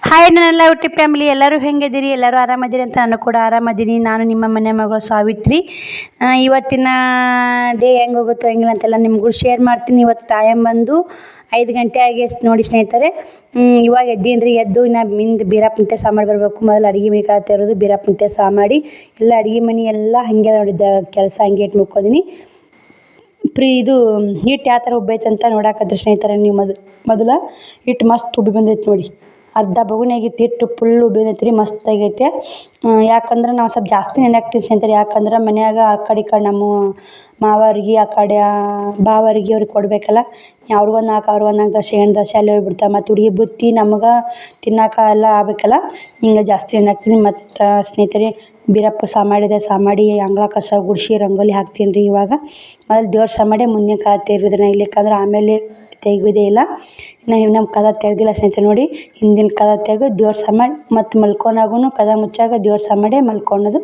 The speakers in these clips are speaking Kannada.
ಹಾಯ್ ನನ್ನೆಲ್ಲ ಯೂಟ್ಯೂಬ್ ಫ್ಯಾಮಿಲಿ ಎಲ್ಲರೂ ಹೆಂಗಿದ್ದೀರಿ? ಎಲ್ಲರೂ ಆರಾಮದಿರಿ ಅಂತ ನಾನು ಕೂಡ ಆರಾಮದ್ದೀನಿ. ನಾನು ನಿಮ್ಮ ಮನೆ ಮಗಳು ಸಾವಿತ್ರಿ. ಇವತ್ತಿನ ಡೇ ಹೆಂಗೆ ಹೋಗುತ್ತೋ ಹೆಂಗಿಲ್ಲ ಅಂತೆಲ್ಲ ನಿಮಗೂ ಶೇರ್ ಮಾಡ್ತೀನಿ. ಇವತ್ತು ಟೈಮ್ ಬಂದು 5 ಗಂಟೆ ಆಗಿ ಎಷ್ಟು ನೋಡಿ ಸ್ನೇಹಿತರೆ. ಇವಾಗ ಎದ್ದು ಇನ್ನು ಬೀರಪ್ಪ ನಿಂತೆ ಸಹ ಮಾಡಿ ಬರಬೇಕು. ಮೊದಲು ಅಡುಗೆ ಮನೆ ಕಾಯ್ತಾ ಇರೋದು, ಬೀರಪ್ಪ ನಿಂತೆ ಸಹ ಮಾಡಿ ಎಲ್ಲ ಅಡುಗೆ ಮನೆ ಎಲ್ಲ ಹಾಗೆ ನೋಡಿದ್ದ ಕೆಲಸ ಹಂಗೆ ಇಟ್ಟು ಮುಕ್ಕೋದೀನಿ. ಇದು ಹಿಟ್ಟು ಯಾವ ಥರ ಉಬ್ಬೈತೆ ಅಂತ ನೋಡಾಕತ್ರಿ ಸ್ನೇಹಿತರೆ. ನೀವು ಮೊದಲ ಹಿಟ್ಟು ಮಸ್ತ್ ಉಬ್ಬಿ ಬಂದೈತೆ ನೋಡಿ. ಅರ್ಧ ಬಗುನಾಗಿತ್ತು ಹಿಟ್ಟು ಫುಲ್ ಉಬ್ಬಿ ಬಂದೈತೆ ರೀ, ಮಸ್ತ್ ಆಗೈತೆ. ಯಾಕಂದ್ರೆ ನಾವು ಸ್ವಲ್ಪ ಜಾಸ್ತಿ ನೆನೆ ಹಾಕ್ತೀವಿ ಸ್ನೇಹಿತರೆ. ಯಾಕಂದ್ರೆ ಮನ್ಯಾಗ ಆ ಕಡೆ ಈ ಕಡೆ ನಮ್ಮ ಮಾವರಿಗೆ ಆ ಕಡೆ ಬಾವರಿಗೆ ಅವ್ರಿಗೆ ಕೊಡಬೇಕಲ್ಲ. ಅವ್ರು ಒಂದು ನಾಲ್ಕು ದೋಸೆ 8 ದೋಸೆ ಅಲ್ಲೇ ಹೋಗ್ಬಿಡ್ತಾವೆ. ಮತ್ತು ಹುಡುಗಿ ಬುತ್ತಿ ನಮ್ಗೆ ತಿನ್ನೋಕೆ ಎಲ್ಲ ಆಗ್ಬೇಕಲ್ಲ, ಹಿಂಗೆ ಜಾಸ್ತಿ ಎಣ್ಣೆ ಹಾಕ್ತೀನಿ. ಮತ್ತು ಸ್ನೇಹಿತರೆ ಬೀರಪ್ಪ ಸಹ ಮಾಡಿ ಅಂಗಳ ಕಸ ಗುಡಿಸಿ ರಂಗೋಲಿ ಹಾಕ್ತೀನಿ ರೀ. ಇವಾಗ ಮೊದಲು ದೇವ್ರ ಸಹ ಮಾಡಿ ಮುಂದಿನ ಕಾಲ ತೆಗೆದ್ರಿ ಇಲ್ಲಿಕ್ಕಂದ್ರೆ ಆಮೇಲೆ ತೆಗೆಯೋದೇ ಇಲ್ಲ. ನಮ್ಮ ಕದ ತೆಗೆದಿಲ್ಲ ಸ್ನೇಹಿತರೆ. ನೋಡಿ ಹಿಂದಿನ ಕದ ತೆಗೆದು ದೇವ್ರ ಸಹ ಮಾಡಿ ಮತ್ತು ಮಲ್ಕೊನಾಗೂ ಕದ ಮುಚ್ಚಾಗ ದೇವ್ರ ಸಹ ಮಾಡಿ ಮಲ್ಕೊಳೋದು.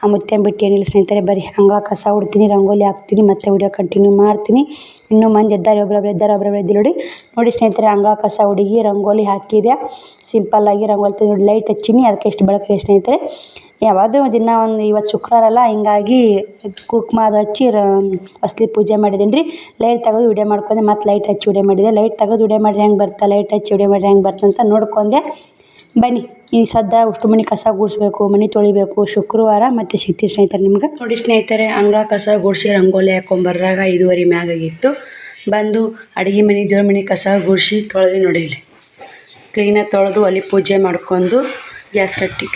ಆ ಮುತ್ಯ ಬಿಟ್ಟು ಏನಿಲ್ಲ ಸ್ನೇಹಿತರೆ. ಬರೀ ಅಂಗಳ ಕಸ ಹೊಡ್ತೀನಿ, ರಂಗೋಲಿ ಹಾಕ್ತೀನಿ, ಮತ್ತು ವಿಡಿಯೋ ಕಂಟಿನ್ಯೂ ಮಾಡ್ತೀನಿ. ಇನ್ನೂ ಮಂದಿ ಇದ್ದಾರೆ, ಒಬ್ಬೊಬ್ರು ಇದ್ದಿಲ್ಲ ನೋಡಿ ಸ್ನೇಹಿತರೆ. ಅಂಗಳ ಕಸ ಹುಡುಗಿ ರಂಗೋಲಿ ಹಾಕಿದೆ, ಸಿಂಪಲ್ಲಾಗಿ ರಂಗೋಲಿ ತೆಗೆದು ಲೈಟ್ ಹಚ್ಚೀನಿ. ಅದಕ್ಕೆ ಎಷ್ಟು ಬೆಳಕಿದೆ ಸ್ನೇಹಿತರೆ. ಯಾವುದು ದಿನ ಒಂದು ಇವತ್ತು ಶುಕ್ರವಾರ ಅಲ್ಲ, ಹಿಂಗಾಗಿ ಕುಂಕುಮ ಅದು ಹಚ್ಚಿ ಹೊಸ್ಲಿ ಪೂಜೆ ಮಾಡಿದ್ದೀನಿ ರೀ. ಲೈಟ್ ತೆಗೆದು ವಿಡಿಯೋ ಮಾಡ್ಕೊಂಡೆ, ಮತ್ತು ಲೈಟ್ ಹಚ್ಚಿ ವಿಡಿಯೋ ಮಾಡಿದೆ. ಲೈಟ್ ತೆಗೆದು ವಿಡಿಯೋ ಮಾಡಿದ್ರೆ ಹೆಂಗೆ ಬರ್ತಾ, ಲೈಟ್ ಹಚ್ಚಿ ವಿಡಿಯೋ ಮಾಡಿದ್ರೆ ಹೆಂಗೆ ಬರ್ತಾ ಅಂತ ನೋಡ್ಕೊಂಡೆ. ಬನ್ನಿ ಈ ಸದ್ಯ ಉಷ್ಟು ಮನೆ ಕಸ ಗುಡಿಸ್ಬೇಕು, ಮನೆ ತೊಳಿಬೇಕು. ಶುಕ್ರವಾರ ಮತ್ತು ಸಿಗ್ತೀವಿ ಸ್ನೇಹಿತರೆ ನಿಮ್ಗೆ. ನೋಡಿ ಸ್ನೇಹಿತರೆ, ಅಂಗಳ ಕಸ ಗುಡಿಸಿ ರಂಗೋಲಿ ಹಾಕೊಂಬರ್ರಾಗ 5:30 ಮ್ಯಾಗಾಗಿತ್ತು. ಬಂದು ಅಡುಗೆ ಮನೆ ದೇವ್ರ ಮನೆ ಕಸ ಗುಡಿಸಿ ತೊಳೆದು ನೋಡಿ ಇಲ್ಲಿ ಕ್ಲೀನಾಗಿ ತೊಳೆದು ಒಲೆ ಪೂಜೆ ಮಾಡ್ಕೊಂಡು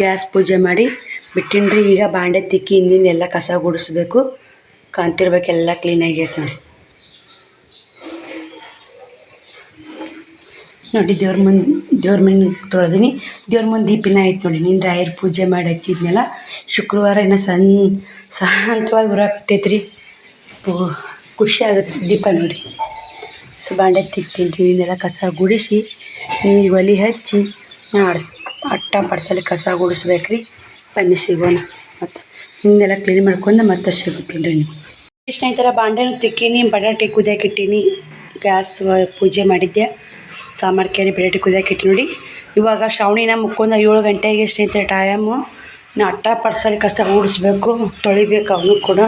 ಗ್ಯಾಸ್ ಪೂಜೆ ಮಾಡಿ ಬಿಟ್ಟಿನಿ ರೀ. ಈಗ ಬಾಂಡೆ ತಿಕ್ಕಿ ಹಿಂದಿಂದ ಎಲ್ಲ ಕಸ ಗುಡಿಸ್ಬೇಕು. ಕಾಣ್ತಿರ್ಬೇಕೆಲ್ಲ ಕ್ಲೀನಾಗೈತೆ ನೋಡಿ. ದೇವ್ರ ಮನೆ ತೊಳೆದೀನಿ. ದೇವ್ರ ಮುಂದೆ ದೀಪಿನ ಆಯ್ತು ನೋಡಿ. ನಿನ್ನ ರಾಯರ ಪೂಜೆ ಮಾಡಿ ಹಚ್ಚಿದ್ನೆಲ್ಲ. ಶುಕ್ರವಾರ ಇನ್ನೂ ಶಾಂತವಾಗಿ ಬರಾಕತ್ತೈತೆ ರೀ. ಖುಷಿ ಆಗುತ್ತೆ ದೀಪ ನೋಡಿ. ಸೊ ಬಾಂಡೆ ತಿಕ್ತೀನಿ ರೀ. ಇದನ್ನೆಲ್ಲ ಕಸ ಗುಡಿಸಿ ನೀರು ಒಲೆ ಹಚ್ಚಿ ಅಟ್ಟ ಪಡ್ಸಲಿ ಕಸ ಗುಡಿಸ್ಬೇಕು ರೀ. ಬನ್ನಿ ಸಿಗೋಣ. ಮತ್ತು ಹಿಂದೆಲ್ಲ ಕ್ಲೀನ್ ಮಾಡ್ಕೊಂಡು ಮತ್ತೆ ಸಿಗುತ್ತೀನಿ ರೀ ನೀವು. ಸ್ನೇಹಿತರ ಬಾಂಡೆನೂ ತಿಕ್ಕೀನಿ, ಬಟಾಟೆ ಕುದಿಯೋಕೆ ಇಟ್ಟೀನಿ. ಗ್ಯಾಸ್ ಪೂಜೆ ಮಾಡಿದ್ದೆ, ಸಾಂಬಾರು ಕೇರಿ ಬಟಾಟೆ ಕುದಿಯೋಕೆ ಇಟ್ಟು ನೋಡಿ. ಇವಾಗ ಶ್ರಾವಣಿನ ಮುಕ್ಕೊಂಡು 7 ಗಂಟೆಗೆ ಸ್ನೇಹಿತರೆ ಟೈಮು. ನಾ ಅಟ್ಟ ಪಡ್ಸಲಿ ಕಸ ಗುಡಿಸ್ಬೇಕು, ತೊಳಿಬೇಕು ಅವನು ಕೂಡ.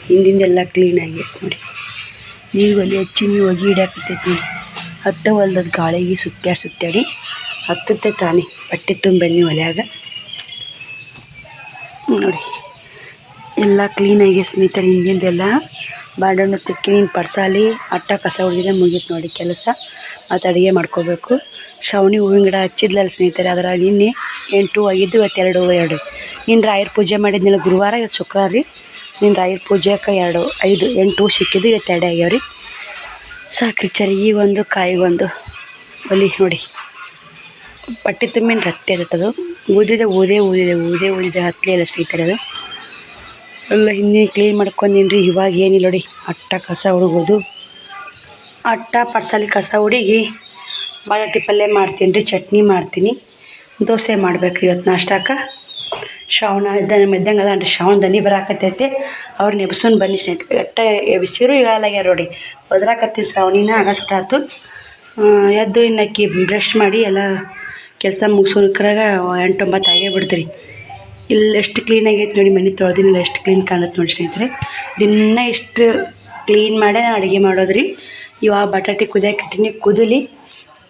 ಹಿಂದಿಂದೆಲ್ಲ ಕ್ಲೀನಾಗಿ ನೋಡಿ. ನೀರು ಒಲೆ ಹಚ್ಚಿ ನೀವು ಹೊಗೆ ಹಿಡಿಯಾಕತ್ತೈತಿ ನೋಡಿ. ಹತ್ತ ಹೊಲ್ದದ ಗಾಳಿಗೆ ಸುತ್ತಾಡಿ ಹತ್ತುತ್ತೆ ತಾನೇ. ಬಟ್ಟೆ ತುಂಬಿ ಒಲೆಯಾಗ ನೋಡಿ ಎಲ್ಲ ಕ್ಲೀನಾಗಿ ಸ್ನೇಹಿತರೆ. ಹಿಂದಿಂದೆಲ್ಲ ಬಾಂಡಣ್ಣು ತಿಕ್ಕಿ ಪಡ್ಸಾಲಿ ಅಟ್ಟ ಕಸ ಹೊಡೆದಿದೆ, ಮುಗೀತು ನೋಡಿ ಕೆಲಸ. ಮತ್ತು ಅಡುಗೆ ಮಾಡ್ಕೋಬೇಕು. ಶ್ರಾವಣಿ ಹೂವಿನ ಗಿಡ ಹಚ್ಚಿದ್ಲಲ್ಲ ಸ್ನೇಹಿತರೆ, ಅದರ ನಿನ್ನೆ 8 ಹೂವು ಆಗಿದ್ದು, ಇವತ್ತು 2 ಹೂವು. ನಿನ್ನ ರಾಯರ ಪೂಜೆ ಮಾಡಿದ್ನಿಲ್ಲ ಗುರುವಾರ, ಇವತ್ತು ಶುಕ್ರವಾರ ರೀ. ನಿನ್ನ ರಾಯರ ಪೂಜೆಗೆ 8 ಹೂವು ಸಿಕ್ಕಿದ್ದು, ಇವತ್ತು 2 ಆಗ್ಯಾವ ರೀ. ಸಾಕ್ರಿ ಚರಿಗೆ ಒಂದು ಕಾಯಿಗೊಂದು ಒಲಿ ನೋಡಿ. ಪಟ್ಟಿ ತುಂಬಿನ ರತ್ತೆ ಇರುತ್ತದು. ಊದಿದೆ ಹತ್ತಲಿಲ್ಲ ಸ್ನೇಹಿತರೆ. ಅದು ಎಲ್ಲ ಹಿಂದಿನ ಕ್ಲೀನ್ ಮಾಡ್ಕೊಂಡೀನಿ ರೀ. ಇವಾಗ ಏನಿಲ್ಲ ನೋಡಿ, ಅಟ್ಟ ಕಸ ಹುಡುಗೋದು, ಅಟ್ಟ ಪಡ್ಸಲಿ ಕಸ ಹುಡುಗಿ ಬಟಾಟಿ ಪಲ್ಯ ಮಾಡ್ತೀನಿ ರೀ, ಚಟ್ನಿ ಮಾಡ್ತೀನಿ, ದೋಸೆ ಮಾಡ್ಬೇಕು ರೀ ಇವತ್ತು ನಾಷ್ಟಕ್ಕೆ. ಶ್ರಾವಣ ಇದ್ದಂಗೆ ಅದ ರೀ. ಶ್ರಾವಣ ದನಿ ಬರಾಕತ್ತೈತೆ. ಅವ್ರು ನೆಬ್ಸೋನ್ ಬನ್ನಿ ಸ್ನೇಹಿತರೆ. ಅಟ್ಟ ಎಬ್ಸಿರು ಇಳಲಾಗ್ಯಾರ ನೋಡಿ. ಒದ್ರಾಕತ್ತೀನಿ ಶ್ರಾವಣಿನ ಆಗಷ್ಟಾತು. ಎದ್ದು ಇನ್ನಕ್ಕಿ ಬ್ರಷ್ ಮಾಡಿ ಎಲ್ಲ ಕೆಲಸ ಮುಗಿಸೋಕ್ರಾಗ 8-9 ಆಗೇ ಬಿಡ್ತೀರಿ. ಇಲ್ಲಿ ಎಷ್ಟು ಕ್ಲೀನಾಗೈತೆ ನೋಡಿ. ಮನೆ ತೊಳೆದಿನಿಲ್ಲ, ಎಷ್ಟು ಕ್ಲೀನ್ ಕಾಣುತ್ತೆ ನೋಡಿ ಸ್ನೇಹಿತರೆ. ದಿನ ಇಷ್ಟು ಕ್ಲೀನ್ ಮಾಡೇ ಅಡುಗೆ ಮಾಡೋದ್ರಿ. ಇವಾಗ ಬಟಾಟೆ ಕುದಿಯೋಕೆ ಇಟ್ಟಿನಿ, ಕುದಲಿ.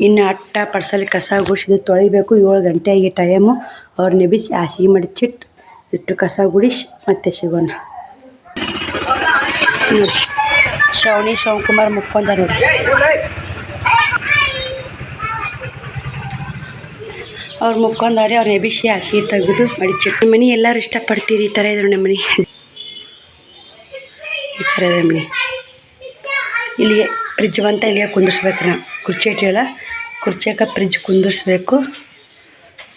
ಇನ್ನು ಅಟ್ಟ ಪಡ್ಸಲಿ ಕಸ ಗುಡಿಸಿದ್ದು ತೊಳಿಬೇಕು. 7 ಗಂಟೆ ಆಗಿ ಟೈಮು. ಅವ್ರು ನೆಬಿಸಿ ಹಾಸಿಗೆ ಮಡಚಿಟ್ಟು ಇಟ್ಟು ಕಸ ಗುಡಿಸಿ ಮತ್ತೆ ಸಿಗೋಣ ನೋಡಿ. ಶ್ರಾವಣಿ ಶಿವಕುಮಾರ್ ಮುಕ್ಕೊಂಡ ನೋಡಿ. ಅವ್ರು ಮುಕ್ಕೊಂಡವ್ರೆ. ಅವ್ರು ನೆಬಿಸಿ ಹಾಸಿಗೆ ತೆಗೆದು ಮಡಿಚಿಟ್ಟು. ಮನೆ ಎಲ್ಲರೂ ಇಷ್ಟಪಡ್ತೀರಿ. ಈ ಥರ ಇದ್ರು ನಮ್ಮ ಮನೆ, ಈ ಥರ ಇದೆ ಮನೆ. ಇಲ್ಲಿಗೆ ಫ್ರಿಜ್ ಬಂತ ಇಲ್ಲಿಗೆ ಕುಂದಿರ್ಸ್ಬೇಕು. ನಾವು ಕುರ್ಚಿ ಇಟ್ಟಿವಲ್ಲ, ಕುರ್ಚಿಯಾಗ ಫ್ರಿಜ್ ಕುಂದಿರ್ಸ್ಬೇಕು.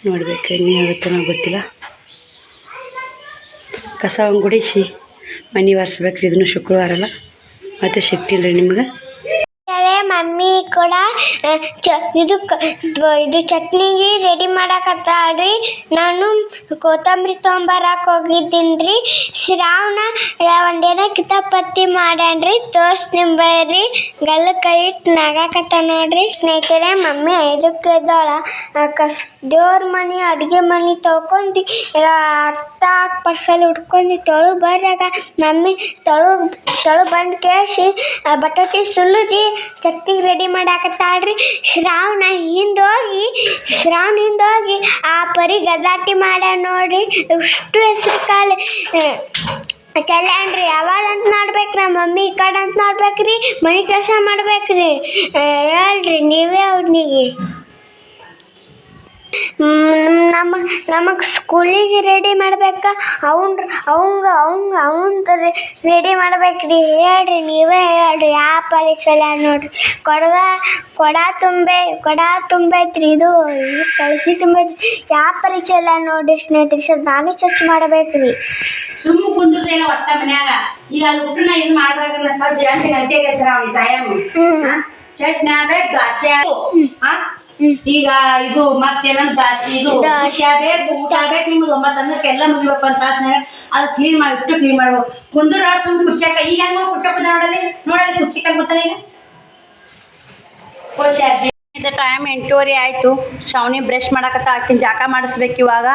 ನೋಡ್ಬೇಕು ಏನಾಗುತ್ತೋ ನಾವು ಗೊತ್ತಿಲ್ಲ. ಕಸ ಗುಡಿಸಿ ಮನೆ ಒರೆಸ್ಬೇಕು ರೀ. ಇದನ್ನು ಶುಕ್ರವಾರ ಅಲ್ಲ, ಮತ್ತೆ ಸಿಗ್ತೀನಿ ರೀ ನಿಮ್ಗೆ. ಮಮ್ಮಿ ಕೂಡ ಇದು ಚಟ್ನಿಗೆ ರೆಡಿ ಮಾಡಕತ್ತಾಳ್ರಿ. ನಾನು ಕೊತ್ತಂಬರಿ ತೊಗೊಂಬರಕ್ಕೆ ಹೋಗಿದ್ದೀನಿ ರೀ. ಶ್ರಾವಣ ಒಂದೇನೋ ಕಿತಾಪತಿ ಮಾಡ್ಯಾನ್ರಿ, ತೋರಿಸ್ತೀನಿ ಬರ್ರಿ. ಗಲ್ಲ ಕೈ ಇಟ್ಟು ನಗಾಕತ್ತ ನೋಡ್ರಿ ಸ್ನೇಹಿತರೆ. ಮಮ್ಮಿ 5ಕ್ಕೆ ಎದ್ದಾಳ. ದೇವ್ರ ಮನೆ ಅಡುಗೆ ಮನೆ ತೊಳ್ಕೊಂಡು ಅರ್ಥ ಪರ್ಸಲ್ ಉಟ್ಕೊಂಡು ತೊಳು ಬರ್ರಾಗ ಮಮ್ಮಿ ತೊಳು ಬಂದು ಕೇಳಿಸಿ ಬಟಾಟೆ ಸುಲಿದು ಚಟ್ನಿಗೆ ರೆಡಿ ಮಾಡಾಕತ್ತಾಳ್ರಿ. ಶ್ರಾವಣ ಹಿಂದೋಗಿ ಆ ಪರಿ ಗದಾಟಿ ಮಾಡ್ಯ ನೋಡ್ರಿ. ಇಷ್ಟು ಹೆಸ್ರು ಕಾಲು ಚಲ್ಯಾನ್ರಿ. ಯಾವಾಗಂತ ನೋಡ್ಬೇಕ್ರಿ ನಮ್ಮ ಮಮ್ಮಿ, ಈ ಕಡೆ ಅಂತ ನೋಡ್ಬೇಕ್ರಿ, ಮನೆ ಕೆಲಸ ಮಾಡ್ಬೇಕ್ರಿ. ಹೇಳ್ರಿ ನೀವೇ ಅವ್ನಿಗೆ. ನಮಗೆ ಸ್ಕೂಲಿಗೆ ರೆಡಿ ಮಾಡ್ಬೇಕಾ, ಅವಂಗ ರೆಡಿ ಮಾಡ್ಬೇಕ್ರಿ. ಹೇಳ್ರಿ ನೀವೇ ಹೇಳ್ರಿ ಯಾವ ಪರೀಕ್ಷೆ ನೋಡ್ರಿ. ಕೊಡ ತುಂಬೈತ್ರಿ, ಇದು ಕಳಿಸಿ ತುಂಬೈತ್ರಿ. ಯಾವ ಪರೀಕ್ಷೆ ಎಲ್ಲ ನೋಡ್ರಿ ಸ್ನೇಹಿತರೆ. ಸರ್ ನಾನೇ ಸ್ವಚ್ಛ ಮಾಡ್ಬೇಕ್ರಿ. ಸುಮ್ಮ ಕುಂದ್ರದೇನ ಒಟ್ಟ ಮನ್ಯಾಗ. ಈಗ ಅಲ್ಲಿ ಹುಟ್ಟನ ಏನ್ ಮಾಡ್ರಾಗ ಸಜ್ಜ 8 ಗಂಟೆಗೆ ಶ್ರಾವಣಿ ತಾಯಮ್ಮ ಚಟ್ನಿ ಆಗ್ಬೇಕು, ದಾಸಿ ಈಗ ಇದು ಮತ್ತೇನಂತ ದಾಸಿ ಇದು ಬೇಕು, ಊಟ ಆಗ್ಬೇಕು. ನಿಮ್ಗೆ 9 ಅನ್ನಕ್ಕೆಲ್ಲ ಮುಗಿಬೇಕು ಅಂತ ಅದು ಕ್ಲೀನ್ ಮಾಡ್ಬೇಕು. ಕುಂದ್ರ ಸುಮ್ ಕುರ್ಚಾಕ ಈಗ ಹೆಂಗ ಕುರ್ಚಾಕ ನೋಡಲ್ಲಿ ಕುರ್ಚಿಕ ಗೊತ್ತಾನ. ಈಗ ಟೈಮ್ 8:30 ಆಯಿತು. ಶ್ರಾವಣಿ ಬ್ರಷ್ ಮಾಡಕತ್ತ, ಆಕಿನ ಜಾಕ ಮಾಡಿಸ್ಬೇಕು. ಇವಾಗ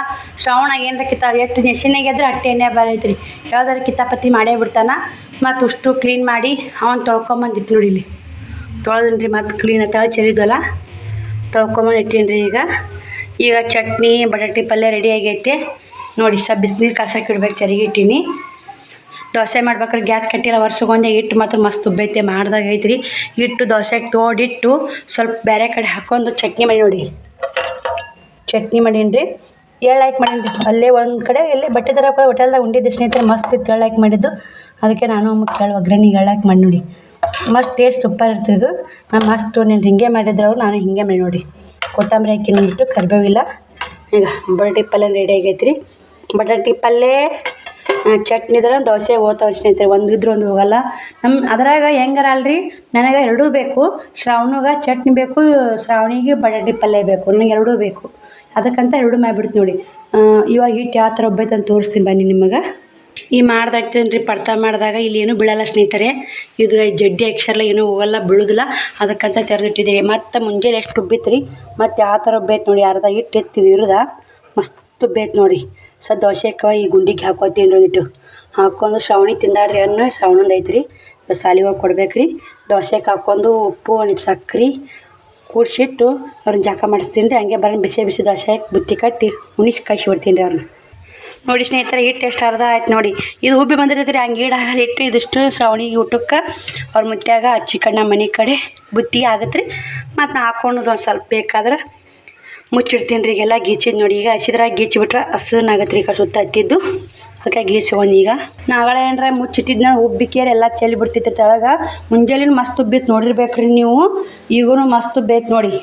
ಶ್ರಾವಣ ಏನರ ಎಷ್ಟು ನೆಸಿನಾಗಿದ್ರೆ ಅಟ್ಟೆ ಎಣ್ಣೆ ಬರೈತ್ರಿ. ಯಾವ್ದಾರು ಕಿತಾಪತಿ ಮಾಡೇ ಬಿಡ್ತಾನ. ಮತ್ತು ಅಷ್ಟು ಕ್ಲೀನ್ ಮಾಡಿ ಅವನು ತೊಳ್ಕೊಂಬಂದಿತ್ತು ನೋಡಿ. ಇಲ್ಲಿ ತೊಳೆದನ್ರಿ, ಮತ್ತು ಕ್ಲೀನ್ ಆಯ್ತು. ಚೆರಿದ್ವಲ್ಲ ತೊಳ್ಕೊಂಬಂದು ಇಟ್ಟೀನಿ. ಈಗ ಚಟ್ನಿ ಬಟಾಟೆ ಪಲ್ಯ ರೆಡಿ ಆಗೈತೆ ನೋಡಿ. ಬಿಸಿನೀರು ಕಾಸಕ್ಕೆ ಇಡ್ಬೇಕು, ಚರಿಗೆ ಇಟ್ಟೀನಿ. ದೋಸೆ ಮಾಡ್ಬೇಕಾದ್ರೆ ಗ್ಯಾಸ್ ಕಟ್ಟಿಲ್ಲ, ವರ್ಷಗೊಂದೆ ಹಿಟ್ಟು ಮಾತ್ರ ಮಸ್ತ್ ಉಬ್ಬೈತೆ. ಮಾಡ್ದಾಗ ಐತ್ರಿ ಹಿಟ್ಟು. ದೋಸೆಗೆ ತೋಡಿಟ್ಟು ಸ್ವಲ್ಪ ಬೇರೆ ಕಡೆ ಹಾಕೊಂಡು ಚಟ್ನಿ ಮಾಡಿ ನೋಡಿ. ಚಟ್ನಿ ಮಾಡೀನಿ ರೀ. ಎಳ್ಳು ಹಾಕಿ ಮಾಡೀನಿ ರೀ. ಅಲ್ಲೇ ಒಂದು ಕಡೆ ಎಲ್ಲೇ ಬಟ್ಟೆ ಥರ ಹೋಟೆಲ್ದಾಗ ಉಂಡಿದ್ದೆ ಸ್ನೇಹಿತರೆ, ಮಸ್ತ್ ಇತ್ತು ಎಳ್ಳು ಹಾಕಿ ಮಾಡಿದ್ದು. ಅದಕ್ಕೆ ನಾನು ಕೇಳಿ ಒಗ್ಗರಣೆಗೆ ಎಳ್ಳು ಹಾಕಿ ಮಾಡಿ ನೋಡಿ. ಮಸ್ತ್ ಟೇಸ್ಟ್ ಸೂಪರ್ ಇರ್ತಿದ್ದು. ನಾನು ಮಸ್ತ್ ನೀನು ಹಿಂಗೆ ಮಾಡಿದ್ರೆ ಅವ್ರು, ನಾನು ಹಿಂಗೆ ಮಾಡಿ ನೋಡಿ. ಕೊತ್ತಂಬರಿ ಹಾಕಿ ನಿಂಬಿಟ್ಟು ಕರಿಬೇವಿಲ್ಲ. ಈಗ ಬಟಾಟೆ ಪಲ್ಯ ರೆಡಿ ಆಗೈತೆ ರೀ. ಬಟಾಟೆ ಪಲ್ಯ ಚಟ್ನಿದ್ರೆ ದೋಸೆ ಓದ್ತಾವ್ರಿ ಸ್ನೇಹಿತರೆ. ಒಂದು ಇದ್ರೆ ಒಂದು ಹೋಗಲ್ಲ. ಅದ್ರಾಗ ಹೆಂಗಾರ ಅಲ್ರಿ, ನನಗೆ ಎರಡೂ ಬೇಕು. ಶ್ರಾವಣಿಗೆ ಚಟ್ನಿ ಬೇಕು, ಶ್ರಾವಣಿಗೆ ಬಟಾಟೆ ಪಲ್ಯ ಬೇಕು. ನನಗೆ ಎರಡೂ ಬೇಕು. ಅದಕ್ಕಂತ ಎರಡೂ ಮಾಡಿಬಿಡ್ತು ನೋಡಿ. ಇವಾಗ ಹಿಟ್ಟು ಯಾವ ಥರ ಒಬ್ಬೈತೆ ಅಂತ ತೋರಿಸ್ತೀನಿ ಬನ್ನಿ ನಿಮಗೆ. ಈ ಮಾಡ್ದಾಗ್ತೀನಿ ರೀ. ಪಡ್ತಾ ಮಾಡಿದಾಗ ಇಲ್ಲಿ ಏನೂ ಬೀಳಲ್ಲ ಸ್ನೇಹಿತರೆ. ಇದು ಜಡ್ಡಿ ಅಕ್ಷರಲ್ಲ ಏನೂ ಹೋಗಲ್ಲ, ಬೀಳೋದಿಲ್ಲ. ಅದಕ್ಕಂತ ತೆರೆದಿಟ್ಟಿದೆ. ಮತ್ತು ಮುಂಜಾನೆ ಎಷ್ಟು ಉಬ್ಬಿತ್ತು ರೀ. ಮತ್ತು ಯಾವ ಥರ ಉಬ್ಬೈತೆ ನೋಡಿ. ಅರ್ಧ ಹಿಟ್ಟು ಎತ್ತಿದ್ದು ಇರೋದ ಮಸ್ತ್ ಉಬ್ಬೈತೆ ನೋಡಿ. ದೋಸೆಗೆ ಈ ಗುಂಡಿಗೆ ಹಾಕೋತೀನಿ ಒಂದಿಟ್ಟು ಹಾಕ್ಕೊಂಡು ಶ್ರಾವಣಿ ತಿಂದಾಡ್ರಿ ಅನ್ನೋ ಶ್ರಾವಣಂದು ಐತ್ರಿ. ಸಾಲಿಗೆ ಹೋಗಿ ಕೊಡ್ಬೇಕು ರೀ. ದೋಸೆಗೆ ಹಾಕ್ಕೊಂಡು ಉಪ್ಪು ಒಂದಿಟ್ಟು ಸಕ್ರೆ ಕೂಡಿಸಿಟ್ಟು ಅವ್ರನ್ನ ಜಾಕ ಮಾಡಿಸ್ತೀನಿ ರೀ. ಹಂಗೆ ಬರೋಣ ಬಿಸಿ ಬಿಸಿ ದೋಸೆ ಬುತ್ತಿ ಕಟ್ಟಿ ಉಣಿಸಿ ಕಳಿಸಿ ಬಿಡ್ತೀನಿ ರೀ ಅವ್ರನ್ನ. ನೋಡಿ ಸ್ನೇಹಿತರೆ, ಹಿಟ್ಟು ಎಷ್ಟು ಅರ್ಧ ಆಯ್ತು ನೋಡಿ. ಇದು ಉಬ್ಬಿ ಬಂದಿರ್ತೈತೆ ರೀ. ಹಂಗೆ ಈಡಾಗಲ್ಲ ಹಿಟ್ಟು. ಇದಿಷ್ಟು ಶ್ರಾವಣಿಗೆ ಊಟಕ್ಕೆ ಅವ್ರ ಮುತ್ಯಾಗ ಹಚ್ಚಿಕಣ್ಣ ಮನೆ ಕಡೆ ಬುತ್ತಿ ಆಗತ್ತೆ ರೀ. ಮತ್ತು ನಾ ಹಾಕ್ಕೊಂಡು ಒಂದು ಸ್ವಲ್ಪ ಬೇಕಾದ್ರೆ ಮುಚ್ಚಿಡ್ತೀನಿ ರೀ. ಈಗೆಲ್ಲ ಗೀಚಿದ್ದು ನೋಡಿ. ಈಗ ಹಸಿದ್ರಾಗ ಗೀಚಿಬಿಟ್ರೆ ಹಸುನಾಗತ್ತೆ ರೀ. ಸುತ್ತ ಹತ್ತಿದ್ದು ಅದಕ್ಕೆ ಗೀಚ್ಕೊಂಡು ಈಗ ನಾಳೆ ಏನರ ಮುಚ್ಚಿಟ್ಟಿದ್ನ ಉಬ್ಬಿಕೇರಿ ಎಲ್ಲ ಚೆಲ್ಲಿ ಬಿಡ್ತಿತ್ತು ತೆಳಗೆ. ಮುಂಜಾನೆ ಮಸ್ತ್ ಉಬ್ಬಿತ್ತು ನೋಡಿರ್ಬೇಕ್ರಿ ನೀವು. ಈಗೂ ಮಸ್ತ್ ಉಬ್ಬೈತೆ ನೋಡಿ.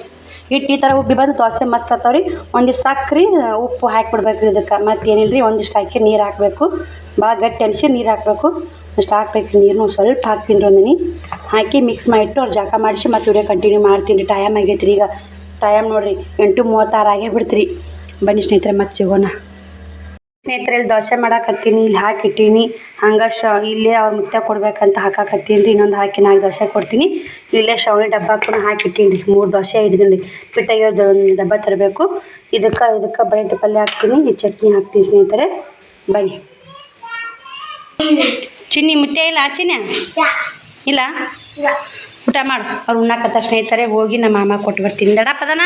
ಹಿಟ್ಟು ಈ ಥರ ಉಬ್ಬಿ ಬಂದು ದೋಸೆ ಮಸ್ತ್ ಆತಾವ್ರಿ. ಒಂದಿಷ್ಟು ಸಕ್ರೆ ಉಪ್ಪು ಹಾಕಿಬಿಡ್ಬೇಕು ರೀ ಇದಕ್ಕೆ. ಮತ್ತೇನಿಲ್ಲ ರೀ, ಒಂದಿಷ್ಟು ಹಾಕಿ ನೀರು ಹಾಕಬೇಕು. ಭಾಳ ಗಟ್ಟಿ ಅನಿಸಿ ನೀರು ಹಾಕಬೇಕು. ಅಷ್ಟು ಹಾಕ್ಬೇಕು ರೀ. ನೀರನ್ನು ಸ್ವಲ್ಪ ಹಾಕ್ತೀನಿ ರೀ. ಒಂದಿನಿ ಹಾಕಿ ಮಿಕ್ಸ್ ಮಾಡಿಟ್ಟು ಅವ್ರು ಜಾಕ ಮಾಡಿಸಿ ಮತ್ತು ವಿಡಿಯೋ ಕಂಟಿನ್ಯೂ ಮಾಡ್ತೀನಿ ರೀ. ಟೈಮ್ ಆಗೈತೆ ರೀ. ಈಗ ಟೈಮ್ ನೋಡಿರಿ 8:36 ಆಗೇ ಬಿಡ್ತೀರಿ. ಬನ್ನಿ ಸ್ನೇಹಿತರೆ, ಮತ್ತೆ ಸಿಗೋಣ. ಸ್ನೇಹಿತರೆ, ಇಲ್ಲಿ ದೋಸೆ ಮಾಡಾಕತ್ತೀನಿ. ಇಲ್ಲಿ ಹಾಕಿಟ್ಟೀನಿ. ಹಂಗೆ ಇಲ್ಲೇ ಅವ್ರ ಮುತ್ತೆ ಕೊಡ್ಬೇಕಂತ ಹಾಕಾಕತ್ತೀನಿ ರೀ. ಇನ್ನೊಂದು ಹಾಕಿ 4 ದೋಸೆ ಕೊಡ್ತೀನಿ. ಇಲ್ಲೇ ಶ್ರಾವಣಿ ಡಬ್ಬಾಕ್ಕೂ ಹಾಕಿಟ್ಟೀನಿ ರೀ. 3 ದೋಸೆ ಹಿಡಿದೀನಿ ರೀ. ಪಿಟ್ಟಾಗಿರೋದು ಒಂದು ಡಬ್ಬ ತರಬೇಕು. ಇದಕ್ಕೆ ಬಟಾಟೆ ಪಲ್ಯ ಹಾಕ್ತೀನಿ. ಈ ಚಟ್ನಿ ಹಾಕ್ತೀನಿ ಸ್ನೇಹಿತರೆ. ಬನ್ನಿ. ಚಿನ್ನಿ ಮುತ್ತೆ ಇಲ್ಲ ಚಿನ್ನ ಇಲ್ಲ, ಊಟ ಮಾಡು. ಅವ್ರು ಉಣ್ಣಾಕತ್ತ ಸ್ನೇಹಿತರೆ. ಹೋಗಿ ನಮ್ಮ ಮಾಮ ಕೊಟ್ಟು ಬರ್ತೀನಿ. ದಡಪ್ಪದನ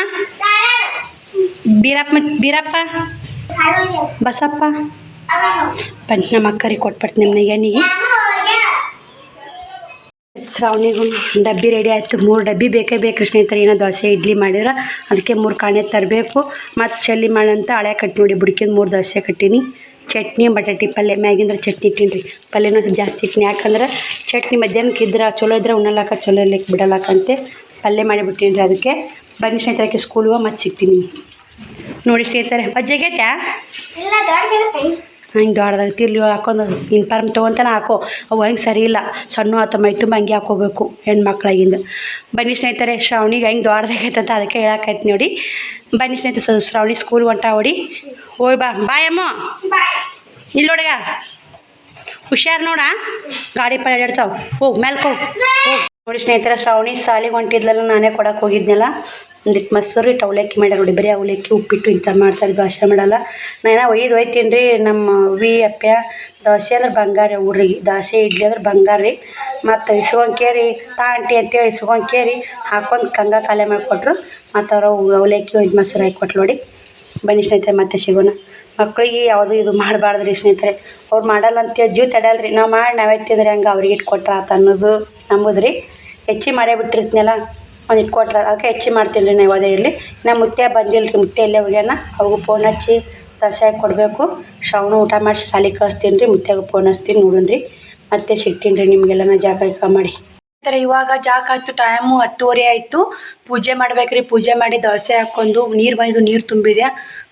ಬೀರಪ್ಪ ಬಸಪ್ಪ ಬನ್ನಿ. ನಮ್ಮ ಅಕ್ಕರಿಗೆ ಕೊಟ್ಬಿಡ್ತೀನಿ. ನಿಮ್ಮ ಏನಿಗೆ ಶ್ರಾವಣಿಗೂ ಡಬ್ಬಿ ರೆಡಿ ಆಯಿತು. 3 ಡಬ್ಬಿ ಬೇಕೇ ಬೇಕು ಸ್ನೇಹಿತರೆ. ಏನೋ ದೋಸೆ ಇಡ್ಲಿ ಮಾಡಿದ್ರೆ ಅದಕ್ಕೆ 3 ಕಾಣೆ ತರಬೇಕು. ಮತ್ತು ಚಲ್ಲಿ ಮಾಡಂತ ಹಳೆ ಕಟ್ಟಿ ನೋಡಿ. ಬುಡ್ಕಿಂದ 3 ದೋಸೆ ಕಟ್ಟೀನಿ. ಚಟ್ನಿ ಬಟಾಟೆ ಪಲ್ಯ ಮ್ಯಾಗಿಂದ್ರೆ ಚಟ್ನಿ ಇಟ್ಟೀನಿ ರೀ. ಪಲ್ಯನೂ ಜಾಸ್ತಿ ಇಟ್ಟಿನಿ. ಯಾಕಂದ್ರೆ ಚಟ್ನಿ ಮಧ್ಯಾಹ್ನಕ್ಕೆ ಇದ್ರೆ ಚಲೋ ಇದ್ರೆ ಉಣ್ಣಲಾಕ, ಚಲೋ ಇರ್ಲಿಕ್ಕೆ ಬಿಡಲಾಕಂತೆ ಪಲ್ಯ ಮಾಡಿಬಿಟ್ಟಿನಿ ರೀ. ಅದಕ್ಕೆ ಬನ್ನಿ ಸ್ನೇಹಿತರೆ, ಸ್ಕೂಲ್ಗೆ ಮತ್ತೆ ಸಿಗ್ತೀನಿ ನೋಡಿ ಸ್ನೇಹಿತರೆ. ಅಜ್ಜಾಗೈತ್ಯಾ ಹಿಂಗೆ ದೊಡ್ಡದಾಗ ತಿರ್ಲಿ ಹಾಕೊಂಡು ಇನ್ಫಾರ್ಮ್ ತೊಗೊತಾನೆ ಹಾಕೋ ಅವು ಹೆಂಗೆ ಸರಿ ಇಲ್ಲ ಸಣ್ಣ ಆತ ಮೈ ತುಂಬ ಹಂಗೆ ಹಾಕೋಬೇಕು ಹೆಣ್ಮಕ್ಳಾಗಿಂದ. ಬನ್ನಿ ಸ್ನೇಹಿತರೆ, ಶ್ರಾವಣಿಗೆ ಹೆಂಗೆ ದೊಡ್ಡದಾಗೈತೆ ಅಂತ ಅದಕ್ಕೆ ಹೇಳಾಕೈತೆ ನೋಡಿ. ಬನ್ನಿ ಸ್ನೇಹಿತರೆ, ಶ್ರಾವಣಿ ಸ್ಕೂಲ್ ಹೊಂಟ ಹೊಡಿ ಹೋಯ್ ಬಾಯಮ್ಮ ಇಲ್ಲಿ ನೋಡಿಗ ಹುಷಾರು ನೋಡ ಗಾಡಿ ಪಲ್ಲಾಡ್ತಾವೆ ಹೋಗಿ ಮ್ಯಾಲ್ಕೋ ಹೋಗಿ ನೋಡಿ. ಸ್ನೇಹಿತರೆ, ಶ್ರಾವಣಿ ಸಾಲಿಗೆ ಹೊಂಟಿದ್ಲಲ್ಲ, ನಾನೇ ಕೊಡಕ್ಕೆ ಹೋಗಿದ್ನಲ್ಲ. ಒಂದಿಟ್ಟು ಮೊಸರು ಇಟ್ಟು ಅವಲಕ್ಕಿ ಮಾಡ್ಯಾರ ನೋಡಿ. ಬರೀ ಅವಲಕ್ಕಿ ಉಪ್ಪಿಟ್ಟು ಇಂಥ ಮಾಡ್ತಾರೆ, ಭಾಷೆ ಮಾಡಲ್ಲ. ನಾನು ಒಯ್ತೀನಿ ರೀ. ನಮ್ಮ ಅಪ್ಪ ದೋಸೆ ಅಂದ್ರೆ ಬಂಗಾರ ಊರಿಗೆ, ದೋಸೆ ಇಡ್ಲಿ ಅಂದ್ರೆ ಬಂಗಾರ ರೀ. ಮತ್ತು ಇಸ್ಕೊಂಕೇರಿ ಆಂಟಿ ಅಂತೇಳಿ ಇಸ್ಕೊಂಕೇರಿ ಹಾಕೊಂಡು ಕಂಗ ಕಾಲೆ ಮಾಡಿಕೊಟ್ರು. ಮತ್ತು ಅವರು ಅವಲಕ್ಕಿ ಒಂದು ಮೊಸರು ಹಾಕಿ ನೋಡಿ. ಬನ್ನಿ ಸ್ನೇಹಿತರೆ, ಮತ್ತೆ ಸಿಗೋಣ. ಮಕ್ಳಿಗೆ ಯಾವುದು ಇದು ಮಾಡಬಾರ್ದು ರೀ ಸ್ನೇಹಿತರೆ. ಅವ್ರು ಮಾಡಲ್ಲ ಅಂತೇಳಿ ಜೀವ ತಡಲ್ರಿ. ನಾವು ಮಾಡಿ ನಾವೇ ತಿಂದ್ರೆ ಹಂಗೆ ಅವ್ರಿಗೆ ಇಟ್ಕೊಟ್ರ ಆತ ಅನ್ನೋದು ನಂಬುದು ರೀ. ಹೆಚ್ಚಿಗೆ ಮಾಡೇ ಬಿಟ್ಟಿರ್ತೀನಲ್ಲ, ಒಂದು ಇಟ್ಕೊಟ್ರ ಅದಕ್ಕೆ ಹೆಚ್ಚಿಗೆ ಮಾಡ್ತೀನಿ ರೀ. ನಾವು ಅದೇ ಇರಲಿ. ನಮ್ಮ ಮುತ್ತೆ ಬಂದಿಲ್ಲ ರೀ, ಮುತ್ತೆ ಇಲ್ಲೇ ಹೋಗ್ಯಾನ. ಅವಾಗೂ ಫೋನ್ ಹಚ್ಚಿ ದೋಸೆ ಹಾಕಿ ಕೊಡಬೇಕು. ಶ್ರಾವಣ ಊಟ ಮಾಡಿಸಿ ಸಾಲಿಗೆ ಕಳಿಸ್ತೀನಿ ರೀ. ಮುತ್ತೆಗೂ ಫೋನ್ ಹಚ್ತೀನಿ, ನೋಡೋಣ ರೀ. ಮತ್ತೆ ಸಿಗ್ತೀನಿ ರೀ ನಿಮಗೆಲ್ಲ ಜಾಗ ಮಾಡಿ. ಇವಾಗ ಜಾಗ ಆಯ್ತು, ಟೈಮು 10:30 ಆಯಿತು. ಪೂಜೆ ಮಾಡ್ಬೇಕು ರೀ. ಪೂಜೆ ಮಾಡಿ ದೋಸೆ ಹಾಕ್ಕೊಂಡು ನೀರು ತುಂಬಿದೆ.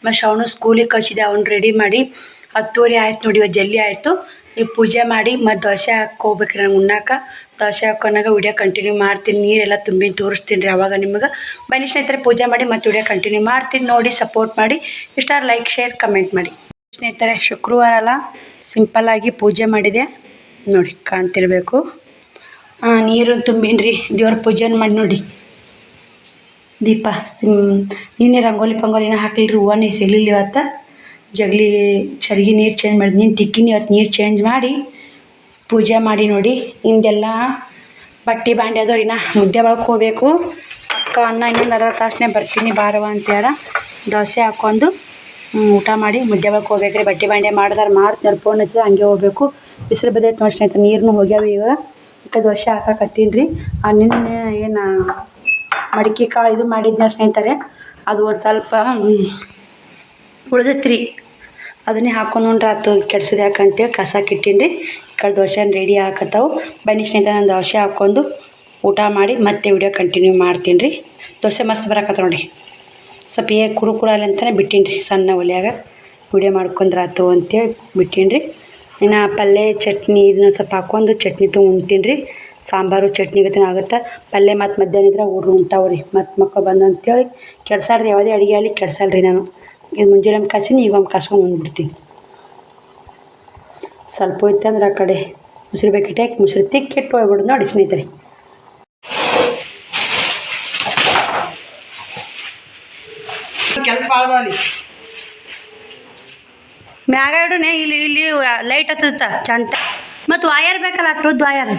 ಮತ್ತು ಶ್ರಾವಣ ಸ್ಕೂಲಿಗೆ ಕಳಿಸಿದೆ, ಅವ್ನು ರೆಡಿ ಮಾಡಿ. 10:30 ಆಯ್ತು ನೋಡಿ. ಇವತ್ತು ಜಲ್ದಿ ಆಯಿತು. ಈಗ ಪೂಜೆ ಮಾಡಿ ಮತ್ತು ದೋಸೆ ಹಾಕ್ಕೋಗ್ಬೇಕು ರೀ. ನಂಗೆ ಉಣ್ಣಾಕ ದೋಸೆ ಹಾಕೋನಾಗ ವಿಡಿಯೋ ಕಂಟಿನ್ಯೂ ಮಾಡ್ತೀನಿ. ನೀರೆಲ್ಲ ತುಂಬಿ ತೋರಿಸ್ತೀನಿ ರೀ ಅವಾಗ ನಿಮ್ಗೆ. ಬನ್ನಿ ಸ್ನೇಹಿತರೆ, ಪೂಜೆ ಮಾಡಿ ಮತ್ತು ವಿಡಿಯೋ ಕಂಟಿನ್ಯೂ ಮಾಡ್ತೀನಿ. ನೋಡಿ ಸಪೋರ್ಟ್ ಮಾಡಿ. ಇಷ್ಟ ಲೈಕ್ ಶೇರ್ ಕಮೆಂಟ್ ಮಾಡಿ ಸ್ನೇಹಿತರೆ. ಶುಕ್ರವಾರ ಅಲ್ಲ, ಸಿಂಪಲ್ಲಾಗಿ ಪೂಜೆ ಮಾಡಿದೆ ನೋಡಿ, ಕಾಣ್ತಿರ್ಬೇಕು. ನೀರು ತುಂಬಿನಿ ರೀ. ದೇವ್ರ ಪೂಜೆನ ಮಾಡಿ ನೋಡಿ. ದೀಪ ನಿನ್ನೆ ರಂಗೋಲಿ ಪಂಗೋಲಿನ ಹಾಕಲಿಲ್ಲ ರೀ. ಹೂವನೇ ಸಿಗಲಿಲ್ಲ ಇವತ್ತು. ಜಗಲಿ ಚರ್ಗಿ ನೀರು ಚೇಂಜ್ ಮಾಡಿ, ನೀನು ತಿಕ್ಕಿನಿ ಇವತ್ತು ನೀರು ಚೇಂಜ್ ಮಾಡಿ ಪೂಜೆ ಮಾಡಿ ನೋಡಿ. ನಿಂದೆಲ್ಲ ಬಟ್ಟೆ ಬಾಂಡೆ ಅದವ್ರಿ. ನಾ ಮುದ್ದೆ ಒಳಗೆ ಹೋಗ್ಬೇಕು. ಅಕ್ಕ ಅಣ್ಣ ಇನ್ನೊಂದು ಅರ್ಧ ತಾಸನೇ ಬರ್ತೀನಿ ಬಾರವ ಅಂತೇಳ. ದೋಸೆ ಹಾಕ್ಕೊಂಡು ಊಟ ಮಾಡಿ ಮುದ್ದೆ ಒಳಗೆ ಹೋಗ್ಬೇಕು ರೀ. ಬಟ್ಟೆ ಬಾಂಡೆ ಮಾಡ್ದಾರೆ ಮಾಡ್ತಾರೆ. ಫೋನ್ ಹಚ್ಚಿದ್ರೆ ಹಂಗೆ ಹೋಗ್ಬೇಕು. ಬಿಸಿಲು ಬದೈತೆ ನೋಡಿ ಸ್ನೇಹಿತರೆ. ನೀರನ್ನು ಹೋಗ್ಯಾವ ಈಗ. ಅದಕ್ಕೆ ದೋಸೆ ಹಾಕಕತ್ತೀನಿ ರೀ. ನಿನ್ನೆ ಏನು ಮಡಿಕೆ ಕಾಳು ಇದು ಮಾಡಿದ್ನ ಸ್ನೇಹಿತರೆ, ಅದು ಒಂದು ಸ್ವಲ್ಪ ಉಳ್ದೈತೆ ರೀ. ಅದನ್ನೇ ಹಾಕೊಂಡು ಆತು, ಕೆಡ್ಸೋದು ಯಾಕಂತೇಳಿ ಕಸಾಕಿಟ್ಟೀನಿ ರೀ. ಈ ಕಡೆ ದೋಸೆ ರೆಡಿ ಹಾಕತ್ತಾವು. ಬನ್ನಿ ಸ್ನೇಹಿತರೆ, ನಾನು ದೋಸೆ ಹಾಕ್ಕೊಂಡು ಊಟ ಮಾಡಿ ಮತ್ತೆ ವಿಡಿಯೋ ಕಂಟಿನ್ಯೂ ಮಾಡ್ತೀನಿ ರೀ. ದೋಸೆ ಮಸ್ತ್ ಬರಕತ್ತ ನೋಡಿ. ಸ್ವಲ್ಪ ಕುರುಕುರು ಅಲ್ಲಿ ಅಂತಲೇ ಬಿಟ್ಟೀನಿ ರೀ. ಸಣ್ಣ ಒಲೆಯಾಗ ವಿಡಿಯೋ ಮಾಡ್ಕೊಂಡ್ರಾತು ಅಂತೇಳಿ ಬಿಟ್ಟೀನಿ ರೀ. ಇನ್ನು ಪಲ್ಯ ಚಟ್ನಿ ಇದನ್ನ ಸ್ವಲ್ಪ ಹಾಕ್ಕೊಂಡು ಚಟ್ನಿ ಉಣ್ತೀನಿ ರೀ. ಸಾಂಬಾರು ಚಟ್ನಿ ಗತಿನ ಆಗುತ್ತೆ. ಪಲ್ಯ ಮತ್ತು ಮಧ್ಯಾಹ್ನ ಇದ್ರೆ ಊರು ಉಣ್ತಾವ್ರಿ. ಮತ್ತು ಮಕ್ಕಳು ಬಂದು ಅಂತೇಳಿ ಕೆಡ್ಸಲ್ರಿ. ಯಾವುದೇ ಅಡುಗೆ ಅಲ್ಲಿ ಕೆಡ್ಸಲ್ರಿ. ನಾನು ಇದು ಮುಂಜಾನೆ ಕಸಿನಿ, ಈಗ ಒಂದು ಕಸ್ಕೊಂಡು ಉಂಡ್ಬಿಡ್ತೀನಿ. ಸ್ವಲ್ಪ ಹೋಯ್ತು ಅಂದ್ರೆ ಆ ಕಡೆ ಮುಸ್ರಿ ಬೇಕಿಟ್ಟು ಹಾಕಿ ಮುಸ್ರಿ ತಿಕ್ಕಿಟ್ಟು ಹೋಗ್ಬಿಡೋದು ನೋಡಿ ಸ್ನೇಹಿತರೆ. ಕೆಲಸ ಅಲ್ಲಿ ಮ್ಯಾಗ ಇಡನೆ. ಇಲ್ಲಿ ಲೈಟ್ ಹತ್ತದ ಚಂದ. ಮತ್ತು ವಾಯರ್ ಬೇಕಲ್ಲ, ಅಟ್ಟುದ್ದು ವಾಯರ್.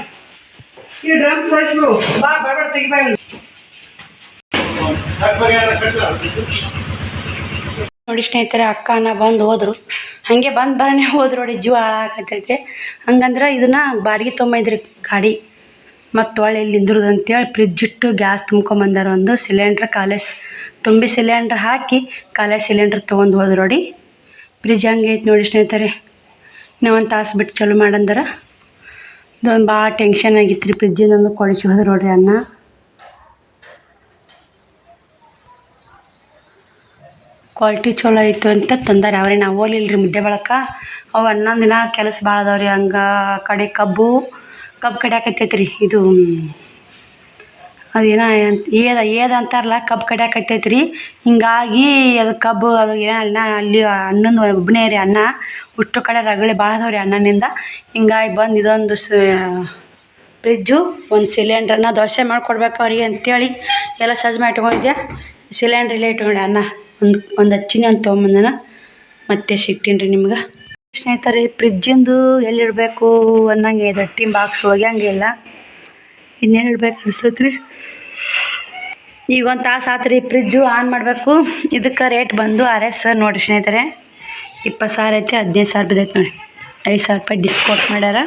ನೋಡಿ ಸ್ನೇಹಿತರೆ, ಅಕ್ಕನ ಬಂದು ಹೋದ್ರು. ಹಾಗೆ ಬರನೇ ಹೋದ್ರು ನೋಡಿ. ಜೀವ ಹಾಳಾಗತೈತೆ. ಹಂಗಂದ್ರೆ ಇದನ್ನ ಬಾಡಿಗೆ ತೊಗೊಂಬಂದ್ರಿ ಗಾಡಿ. ಮತ್ತು ಒಳ್ಳೆ ಇಲ್ಲಿ ನಿಂದ್ರದು ಅಂತೇಳಿ ಫ್ರಿಜ್ ಇಟ್ಟು ಗ್ಯಾಸ್ ತುಂಬ್ಕೊಂಬಂದಾರ. ಒಂದು ಸಿಲಿಂಡ್ರ್ ತುಂಬಿ ಸಿಲಿಂಡ್ರ್ ಹಾಕಿ ಸಿಲಿಂಡ್ರ್ ತೊಗೊಂಡು ಹೋದ್ರು ನೋಡಿ. ಫ್ರಿಜ್ ಹಂಗೆ ಐತೆ ನೋಡಿ ಸ್ನೇಹಿತರೆ. ಇನ್ನೂ ಒಂದು ತಾಸು ಬಿಟ್ಟು ಚಾಲು ಮಾಡಂದ್ರೆ ಇದೊಂದು ಭಾಳ ಟೆನ್ಷನ್ ಆಗಿತ್ತು ರೀ. ಫ್ರಿಜ್ಜಿಂದೊಂದು ಕೊಡಿಸಿ ಹೋದ್ರು ನೋಡ್ರಿ ಅನ್ನ. ಕ್ವಾಲಿಟಿ ಚಲೋ ಆಯಿತು ಅಂತ ತಂದಾರೆ. ಅವ್ರೆ ನಾವು ಹೋಗ್ಲಿಲ್ಲ ರೀ ಮುದ್ದೆ ಬಳಕ. ಅವು ಹನ್ನೊಂದು ದಿನ ಕೆಲಸ ಭಾಳ ಅದಾವ್ರಿ. ಹಂಗೆ ಕಡೆ ಕಬ್ಬು ಕಡಿಯಾಕತ್ತೈತೆ ರೀ. ಇದು ಅದೇನೋ ಏದ ಅಂತಾರಲ್ಲ, ಕಬ್ಬು ಕಡಿಯಾಕತ್ತೈತೆ ರೀ. ಹಿಂಗಾಗಿ ಅದು ಕಬ್ಬು ಅದು ಏನೋ ಅಲ್ಲಿ ಹನ್ನೊಂದು ಒಬ್ಬನೇ ರೀ ಅನ್ನ. ಅಷ್ಟು ಕಡೆ ರಗಳೆ ಭಾಳ ಅದಾವ್ರಿ ಅಣ್ಣನಿಂದ. ಹಿಂಗಾಗಿ ಬಂದು ಇದೊಂದು ಫ್ರಿಜ್ಜು, ಒಂದು ಸಿಲಿಂಡ್ರನ್ನ ದೋಸೆ ಮಾಡಿಕೊಡ್ಬೇಕು ಅವ್ರಿಗೆ ಅಂತೇಳಿ ಎಲ್ಲ ಸಜ್ಜು ಮಾಡಿ ಇಟ್ಕೊಂಡಿದ್ದೆ. ಸಿಲಿಂಡ್ರ್ ಇಲ್ಲೇ ಇಟ್ಕೊಂಡೆ. ಅನ್ನ ಒಂದು ಹಚ್ಚಿನಿ ಅಂತ ತೊಗೊಂಬಂದನ. ಮತ್ತೆ ಸಿಗ್ತೀನಿ ರೀ ನಿಮ್ಗೆ ಸ್ನೇಹಿತರೆ. ಫ್ರಿಜ್ಜಿಂದು ಎಲ್ಲಿಡಬೇಕು ಅನ್ನಂಗೆ ಇದೆ. ಟಿನ್ ಬಾಕ್ಸ್ ಹೋಗ್ಯಂಗಿಲ್ಲ. ಇನ್ನೇನು ಇಡ್ಬೇಕು ಅನ್ಸತ್ತೆ ರೀ. ಈಗ ಒಂದು ತಾಸು ಆತು ರೀ. ಫ್ರಿಜ್ಜು ಆನ್ ಮಾಡಬೇಕು. ಇದಕ್ಕೆ ರೇಟ್ ಬಂದು RS ನೋಡಿರಿ ಸ್ನೇಹಿತರೆ, 20,000 ಐತಿ. 15,000 ಬಿದ್ದೈತೆ ನೋಡಿ. 5,000 ರೂಪಾಯಿ ಡಿಸ್ಕೌಂಟ್ ಮಾಡ್ಯಾರ.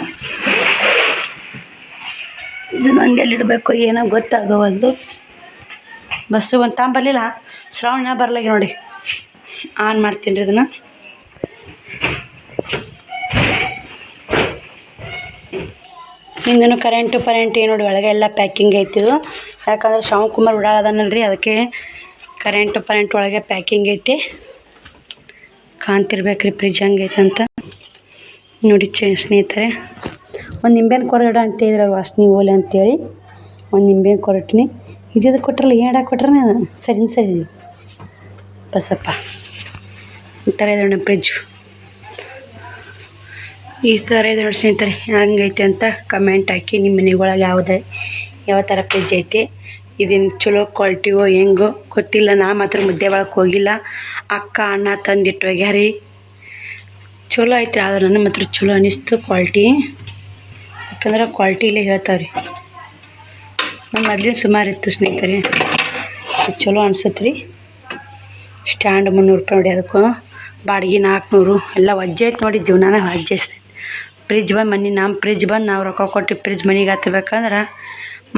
ಇದು ನಂಗೆ ಎಲ್ಲಿಡಬೇಕು ಏನೋ ಗೊತ್ತಾಗವಲ್ದು. ಬಸ್ಸು ಒಂದು ತಾಂಬರಲಿಲ್ಲ. ಶ್ರಾವಣ ಬರಲಾಗಿ ನೋಡಿ. ಆನ್ ಮಾಡ್ತೀನಿ ರೀ ಇದನ್ನು. ಹಿಂದೂ ಕರೆಂಟು ನೋಡಿ. ಒಳಗೆ ಎಲ್ಲ ಪ್ಯಾಕಿಂಗ್ ಐತಿದು. ಯಾಕಂದ್ರೆ ಶ್ರಾವಣಕುಮಾರ್ ಓಡಾಡೋದನಲ್ರಿ, ಅದಕ್ಕೆ ಕರೆಂಟು ಒಳಗೆ ಪ್ಯಾಕಿಂಗ್ ಐತಿ. ಕಾಣ್ತಿರ್ಬೇಕು ರೀ ಫ್ರಿಜ್ ಹಂಗೈತೆ ಅಂತ. ನೋಡಿ ಸ್ನೇಹಿತರೆ, ಒಂದು ನಿಂಬೆಹಣ್ಣು ಕೊರಗಡ ಅಂತ ಇದ್ರಲ್ಲ ವಾಸನೆ ಓಲೆ ಅಂತೇಳಿ ಒಂದು ನಿಂಬೆಹಣ್ಣು ಕೊರಟಿನಿ. ಇದು ಕೊಟ್ರಲ್ಲ ಏನು ಕೊಟ್ರೆ ಸರಿ ಸರಿ ಬಸಪ್ಪ. ಈ ಥರ ಇದೆ ನೋಡಿ ಫ್ರಿಜ್ಜು, ಈ ಥರ ಇದೆ ನೋಡಿ ಸ್ನೇಹಿತರೆ. ಹಂಗೈತೆ ಅಂತ ಕಮೆಂಟ್ ಹಾಕಿ ನಿಮ್ಮ ಮನೆಗೊಳಗೆ ಯಾವ ಥರ ಫ್ರಿಜ್ ಐತಿ, ಇದೇನು ಚಲೋ ಕ್ವಾಲಿಟಿವೋ ಹೆಂಗೋ ಗೊತ್ತಿಲ್ಲ. ನಾ ಮಾತ್ರ ಮುದ್ದೆ ಒಳಗೆ ಹೋಗಿಲ್ಲ, ಅಕ್ಕ ಅಣ್ಣ ತಂದಿಟ್ಟು ಹೋಗ್ಯಾರಿ. ಚಲೋ ಐತೆ, ಆದ್ರೆ ನನ್ನ ಮಾತ್ರ ಚಲೋ ಅನ್ನಿಸ್ತು ಕ್ವಾಲಿಟಿ. ಯಾಕಂದ್ರೆ ಕ್ವಾಲಿಟಿ ಇಲ್ಲೇ ಹೇಳ್ತಾವ್ರಿ. ನಮ್ಮ ಮೊದಲಿನ ಸುಮಾರು ಇತ್ತು ಸ್ನೇಹಿತರೆ, ಚಲೋ ಅನ್ಸತ್ತೆ ರೀ. ಸ್ಟ್ಯಾಂಡ್ 300 ರೂಪಾಯಿ ನೋಡಿ, ಅದಕ್ಕೂ ಬಾಡಿಗೆ 400 ಎಲ್ಲ ವಜ್ಜೆ ಐತೆ ನೋಡಿ. ಜೀವನಾನ ವಜ್ಜೆ. ಫ್ರಿಜ್ ಬಂದು ನಮ್ಮ ಫ್ರಿಜ್ ಬಂದು ನಾವು ರೊಕ್ಕ ಕೊಟ್ಟು ಫ್ರಿಜ್ ಮನೆಗೆ ಹತ್ತಬೇಕಂದ್ರೆ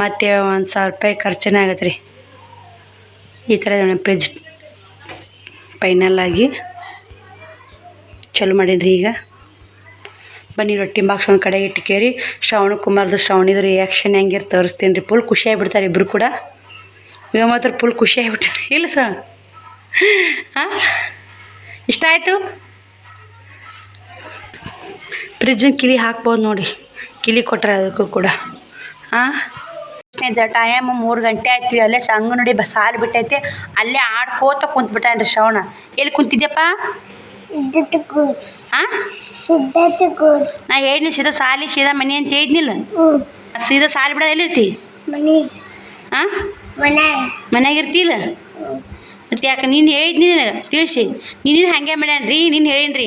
ಮತ್ತೆ 1000 ರೂಪಾಯಿ ಖರ್ಚನೇ ಆಗತ್ತೆ ರೀ. ಈ ಥರ ಇದೆ ಫ್ರಿಜ್ ಫೈನಲ್ಲಾಗಿ ಚಲೋ ಮಾಡೀನಿ. ಈಗ ಬನ್ನಿ ರೊಟ್ಟಿ ಬಾಕ್ಸ್ ಒಂದು ಕಡೆ ಇಟ್ಕೇರಿ. ಶ್ರಾವಣಿದು ರಿಯಾಕ್ಷನ್ ಹೆಂಗಿರ್ ತೋರಿಸ್ತೀನಿ ರೀ. ಫುಲ್ ಖುಷಿಯಾಗಿಬಿಡ್ತಾರೆ ಇಬ್ಬರು ಕೂಡ. ಇವಾಗ ಮಾತ್ರ ಫುಲ್ ಖುಷಿಯಾಗಿಬಿಟ್ಟಾರೆ ಇಲ್ಲ ಸರ್. ಹಾಂ, ಇಷ್ಟ ಆಯಿತು. ಫ್ರಿಜ್ಜಿನ ಕಿಲಿ ಹಾಕ್ಬೋದು ನೋಡಿ, ಕಿಲಿ ಕೊಟ್ಟರೆ ಅದಕ್ಕೂ ಕೂಡ. ಹಾಂ ಸ್ನೇಹಿತರೆ, ಟೈಮ್ 3 ಗಂಟೆ ಆಯ್ತು. ಅಲ್ಲೇ ಅಂಗನವಾಡಿ ಸಾಲು ಬಿಟ್ಟೈತೆ, ಅಲ್ಲೇ ಆಡ್ಕೋತ ಕುಂತ್ಬಿಟ್ಟಾನ ರೀ ಶ್ರವಣ. ಎಲ್ಲಿ ಕುಂತಿದ್ಯಪ್ಪ? ಹಾಂ, ನಾ ಹೇಳಿನಿ ಸೀದಾ ಸಾಲಿ ಸೀದಾ ಮನೆ ಅಂತ ಹೇಳಿದ್ನಿಲ್ಲ. ಸೀದಾ ಸಾಲಿ ಬಿಡ ಎಲ್ಲಿರ್ತಿ? ಹಾಂ, ಮನ್ಯಾಗಿರ್ತಿಲ್ಲ. ಮತ್ತು ಯಾಕೆ ನೀನು ಹೇಳಿದ್ನಿ ನನಗೆ ತಿಳಿಸಿ. ನೀನು ಹಾಗೆ ಮಾಡ್ಯಾನ್ರಿ, ನೀನು ಹೇಳೀನಿ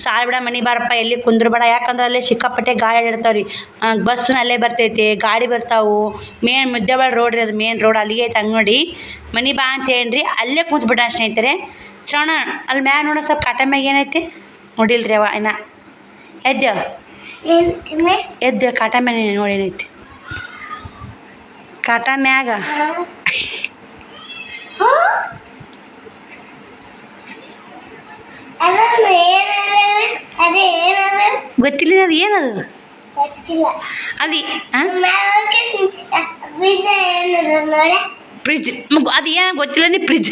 ಸಾಲು ಬಿಡ ಮನೆ ಬಾರಪ್ಪ, ಎಲ್ಲಿ ಕುಂದ್ರಬೇಡ. ಯಾಕಂದ್ರೆ ಅಲ್ಲೇ ಸಿಕ್ಕಾಪಟ್ಟೆ ಗಾಡಿ ಇರ್ತಾವೆ ರೀ. ಬಸ್ನ ಅಲ್ಲೇ ಬರ್ತೈತೆ, ಗಾಡಿ ಬರ್ತಾವೆ. ಮೇನ್ ಮುದ್ದೆವಾಡ ರೋಡ್ ರೀ, ಅದು ಮೇನ್ ರೋಡ್. ಅಲ್ಲಿಗೆ ಐತೆ ಅಂಗನವಾಡಿ. ಮನೆ ಬಾ ಅಂತ ಹೇಳಿರಿ, ಅಲ್ಲೇ ಕುಂತ್ಬಿಟ್ಟ ಸ್ನೇಹಿತರೆ. ಶ್ರವಣ ಅಲ್ಲಿ ಮ್ಯಾಗ ನೋಡೋ ಸ್ವಲ್ಪ ಕಾಟ ಮ್ಯಾಗ ಏನೈತಿ ನೋಡಿಲ್ರಿ ಅವ ಇನ್ನ. ಎದ್ದ ಕಾಟ ಮ್ಯಾಗ ನೋಡಿ ಏನೈತಿ ಕಾಟ ಮ್ಯಾಗ. ಗೊತ್ತಿಲ್ಲ ಅದು ಏನದು ಅದು. ಫ್ರಿಜ್ ಅದು ಏನು ಗೊತ್ತಿಲ್ಲ ನೀ ಫ್ರಿಜ್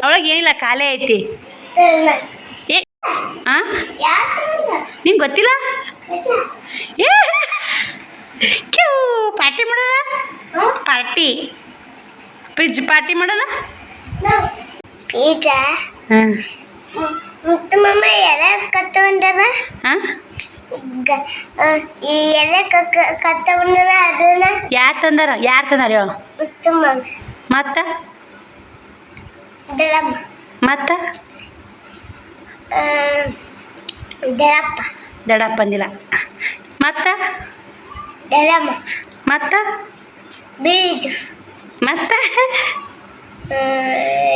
ಅವಳಗೆ ಏನಿಲ್ಲ, ಖಾಲಿ ಐತಿ. ಏ ಹಾಂ, ನಿಂಗೆ ಗೊತ್ತಿಲ್ಲ? ಏ ಕ್ಯೂ ಪಾರ್ಟಿ ಮಾಡೋಣ, ಪಾರ್ಟಿ ಫ್ರಿಜ್ ಪಾರ್ಟಿ ಮಾಡೋಣ. ಹಾಂ, ಎಲ್ಲ ಕತ್ತೊಂಡರ. ಹಾಂ, ಎಲ್ಲ ಕತ್ತೊಂಡರ ಅದನ್ನ ಯಾರು ತಂದಾರ ಹೇಳು. ಮತ್ತು ಮತ್ತು ದಡಪ್ಪ ಅಂದಿಲ್ಲ. ಮತ್ತು ಮತ್ತು ಬೀಜ ಮತ್ತು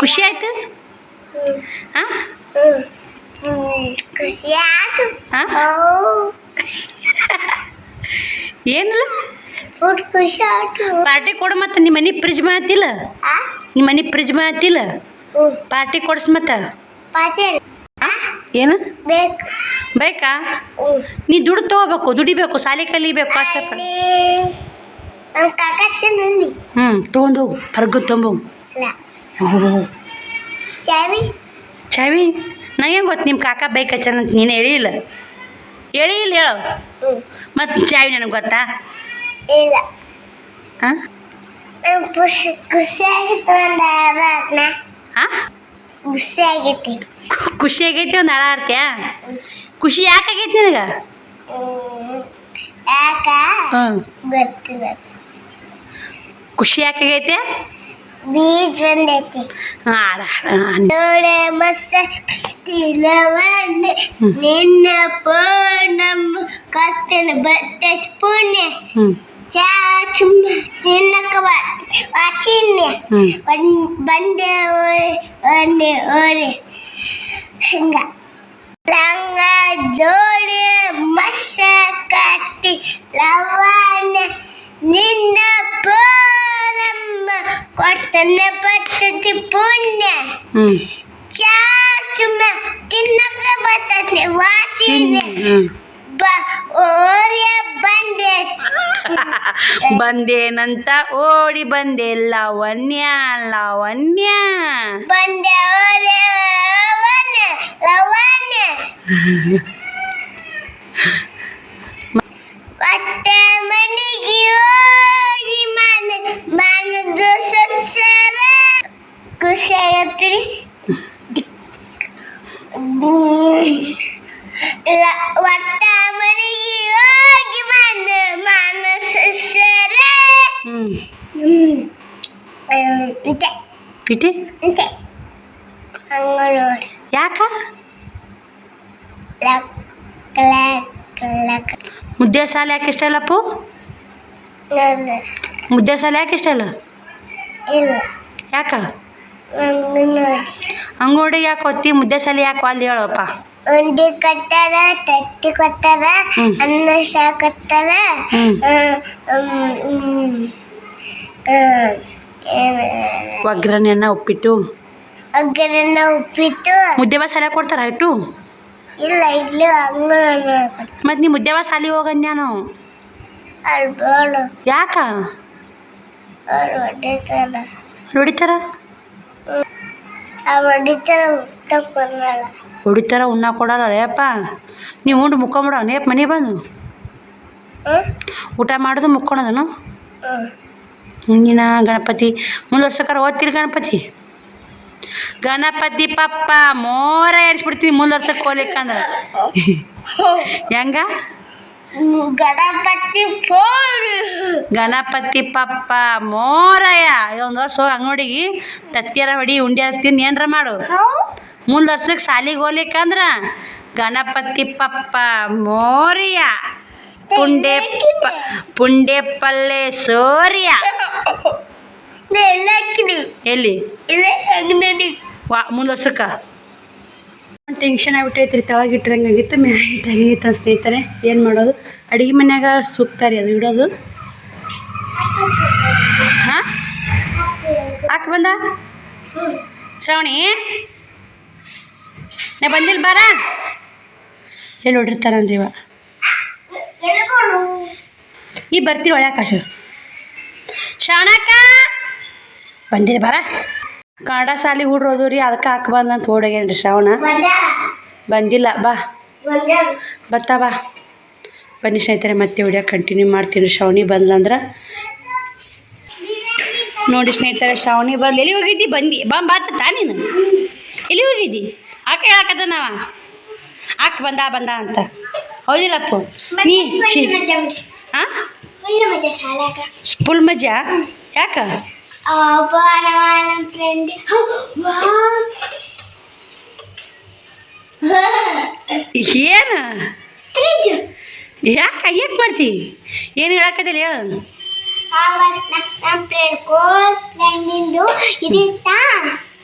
ಖುಷಿ ಆಯ್ತು. ಹಾಂ, ಖುಷಿ ಆಯ್ತು. ಹಾಂ, ಏನಿಲ್ಲ ಫುಡ್ ಖುಷಿ ಆಯ್ತು. ಪಾರ್ಟಿ ಕೊಡು. ಮತ್ತು ನಿಮ್ಮ ಮನೆ ಫ್ರಿಜ್ ಮಾತಿಲ್ಲ, ನಿಮ್ಮ ಮನೆ ಫ್ರಿಜ್ ಮಾತಿಲ್ಲ, ಪಾರ್ಟಿ ಕೊಡ್ಸ್. ಮತ್ತು ಏನು ಬೇಕಾ? ನೀ ದುಡ್ಡು ತೊಗೋಬೇಕು, ದುಡಿಬೇಕು, ಶಾಲೆ ಕಲಿಬೇಕು ಕಷ್ಟಪಟ್ಟು. ತೊಗೊಂಡು ಹೋಗು, ಹೊರಗೆ ತೊಗೊಂಬೋಗು. ಚಾವಿ ನಂಗೆ ಗೊತ್ತು ನಿಮ್ಮ ಕಾಕ ಬೈಕ್ ಹಚ್ಚನಂತ ನೀನು ಹೇಳಿಲ್ಲ ಹೇಳು. ಮತ್ತು ಚಾವಿ ನನಗೆ ಗೊತ್ತಾ? ಇಲ್ಲ. ಹಾಂ, ಖುಷಿ ಆಗೈತಿ. ಒಂದು ಹಾಡ ಆಡ್ತೀಯಾ? ಖುಷಿ ಯಾಕೆ ಆಗೈತಿ ನಿನಗೆ? ಗೊತ್ತಿಲ್ಲ. ಖುಷಿ ಯಾಕೆ ಆಗೈತೆ? ಬೀಜ ಬಂದೈತಿ. ನೋಡೆ ಮಸ್ತಿಲವನ್ನೆ ನಿನ್ನ ಪೂರ್ಣಮ್ಮ ಕತ್ತನ ಬತ್ತ ಪುಣ್ಯ ಚಾಚು ತಿನ್ನಕ ವಾಚಿನ್ಯ ಬಂದೆ ಒಂದೆ ಓರೆ ಹಿಂಗ ಲಂಗ ಜೋಡಿ ಮಸ್ಸ ಕಟ್ಟಿ ಲವಣ್ಣ ನಿನ್ನ ಪೂರ್ಣಮ್ಮ ಕೊಟ್ಟನ ಬತ್ತತಿ ಪುಣ್ಯ ಚಾಚುಮ ತಿನ್ನಕ ಬತ್ತತಿ ವಾಚಿನ್ಯ ಬಂದೇನಂತ ಓಡಿ ಬಂದೆ ಲಾವಣ್ಯ ಲಾವಣ್ಯ ಬಂದೆ ಲವಣ್ಯ ಒಟ್ಟ ಮನೆಗೆ ಹೋಗಿ ಬಂದು ಮನಸ್ಸು ಸರೆ ಇದೆ ಪಿಟಿ ಇದೆ ಹಂಗ ನೋಡಿ ಯಾಕ ಲಕ್ ಲಕ್ ಲಕ್ ಮುದ್ದೆ ಸಾಲ ಯಾಕೆ ಇಷ್ಟ ಇಲ್ಲಪ್ಪು ಇಲ್ಲ ಮುದ್ದೆ ಸಾಲ ಯಾಕೆ ಇಷ್ಟ ಇಲ್ಲ ಇಲ್ಲ ಯಾಕ ಹಂಗ ನೋಡಿ ಅಂಗೋಡಿ ಯಾಕೆ ಹೊತ್ತಿ ಮುದ್ದೆ ಸಾಲ ಯಾಕೆ ಅಲ್ಲಿ ಹೇಳಪ್ಪ ಉಂಡಿ ಕಟ್ಟಾರ ತಟ್ಟಿ ಕೊಟ್ಟಾರ ಅನ್ನ ಸಾಕತ್ತಾರ ಒಗ್ಗರಣೆನ ಉಪ್ಪಿಟ್ಟು ಒಗ್ಗರಣೆ ಉಪ್ಪಿಟ್ಟು ಮುದ್ದೆ ಸಾಲ ಕೊಡ್ತಾರ ಇಟ್ಟು ಇಲ್ಲ ಇಲ್ಲಿ ಹಂಗ ಮತ್ತು ನೀ ಮುದ್ದೆ ಸಾಲಿ ಹೋಗಂದ್ಯಾನು ಅಲ್ಲಿ ಬೇಡ ಯಾಕ ಅವ್ರು ಹೊಡಿತಾರ ಹೊಡಿತಾರ ಅವ್ರು ಹೊಡಿತಾರ ಉತ್ತಕ್ಕೆ ಬರಲ್ಲ ಹೊಡಿತಾರ ಉಣ್ಣ ಕೊಡಲ್ಲ ಅಪ್ಪ ನೀವು ಉಂಡು ಮುಕ್ಕೊಂಬಿಡ ನೇಪ್ ಮನೆ ಬಂದು ಊಟ ಮಾಡೋದು ಮುಕ್ಕೊಳೋದನು ಮುಂದಿನ ಗಣಪತಿ ಮುಂದೆ ವರ್ಷಕ್ಕಾರ ಓದ್ತೀರಿ ಗಣಪತಿ ಗಣಪತಿ ಪಪ್ಪ ಮೋರ ಏರಿಸ್ಬಿಡ್ತೀವಿ ಮುಂದೆ ವರ್ಷಕ್ಕೆ ಹೋಗ್ಲಿಕ್ಕಂದ್ರೆ ಹೆಂಗ ಗಣಪತಿ ಫೋನ್ ಗಣಪತಿ ಪಪ್ಪ ಮೋರಯ್ಯ ಒಂದು ವರ್ಷ ಹೋಗಿ ಅಂಗಡಿಗೆ ತತ್ತಿಯಾರ ಹೊಡಿ ಉಂಡ್ಯಾರ ತಿನ್ನು ಏನರ ಮಾಡು ಮುಂದೆ ವರ್ಷಕ್ಕೆ ಸಾಲಿಗೆ ಹೋಗ್ಲಿಕ್ಕಂದ್ರೆ ಗಣಪತಿ ಪಪ್ಪ ಮೋರಿಯ ಪುಂಡೆ ಪಲ್ಲೆ ಸೋರಿಯ ಎಲ್ಲಿ ಮುಂದೆ ವರ್ಷಕ್ಕೆ ಟೆನ್ಷನ್ ಆಗ್ಬಿಟ್ಟೈತ್ರಿ ತೆಳಗಿಟ್ಟಿರಂಗಾಗಿತ್ತು ಮ್ಯಾಗಿಟ್ಟಂಗಿತ್ತು ಸ್ನೇಹಿತರೆ ಏನು ಮಾಡೋದು ಅಡುಗೆ ಮನ್ಯಾಗ ಸೂಕ್ತ ರೀ ಅದು ಇಡೋದು ಹಾಂ ಹಾಕಿ ಬಂದ ಶ್ರಾವಣಿ ನಾ ಬಂದಿಲ್ಲ ಬಾರ ಎಲ್ಲಿ ಹೊಡಿರ್ತಾರನ್ರಿ ಇವ ಈ ಬರ್ತೀರಿ ಒಳ್ಳೆ ಆಕಾಶ ಶ್ರಾವಣಕ್ಕ ಬಂದಿರಿ ಬಾರ ಕನ್ನಡ ಸಾಲಿ ಹುಡ್ರೋದು ರೀ ಅದಕ್ಕೆ ಹಾಕಿ ಬಂದಂತ ಓಡೋಗ್ಯಾನ್ರಿ ಶ್ರಾವಣ ಬಂದಿಲ್ಲ ಬಾ ಬರ್ತಾ ಬಾ ಬನ್ನಿ ಸ್ನೇಹಿತರೆ ಮತ್ತೆ ವಿಡಿಯೋ ಕಂಟಿನ್ಯೂ ಮಾಡ್ತೀನಿ ಶ್ರಾವಣಿ ಬಂದ್ಲಂದ್ರೆ ನೋಡಿ ಸ್ನೇಹಿತರೆ ಶ್ರಾವಣಿ ಬಂದು ಎಲ್ಲಿ ಹೋಗಿದ್ದಿ ಬಾತ ನೀನು ಎಲ್ಲಿ ಹೋಗಿದ್ದಿ ಆಕ ಹೇಳಕದ ನಾವ ಆಕೆ ಬಂದ ಅಂತ ಹೌದಿಲ್ಲಪ್ಪು ನೀ ಹಾಂ ಫುಲ್ ಮಜಾ ಯಾಕ ಫ್ರೆಂಡ್ ಏನು ಯಾಕೆ ಯಾಕೆ ಮಾಡ್ತಿ ಏನು ಹೇಳಕದಿಲ್ಲ ಹೇಳು ನಮ್ಮ ಫ್ರೆಂಡಿಂದು ಇದಿತ್ತಾ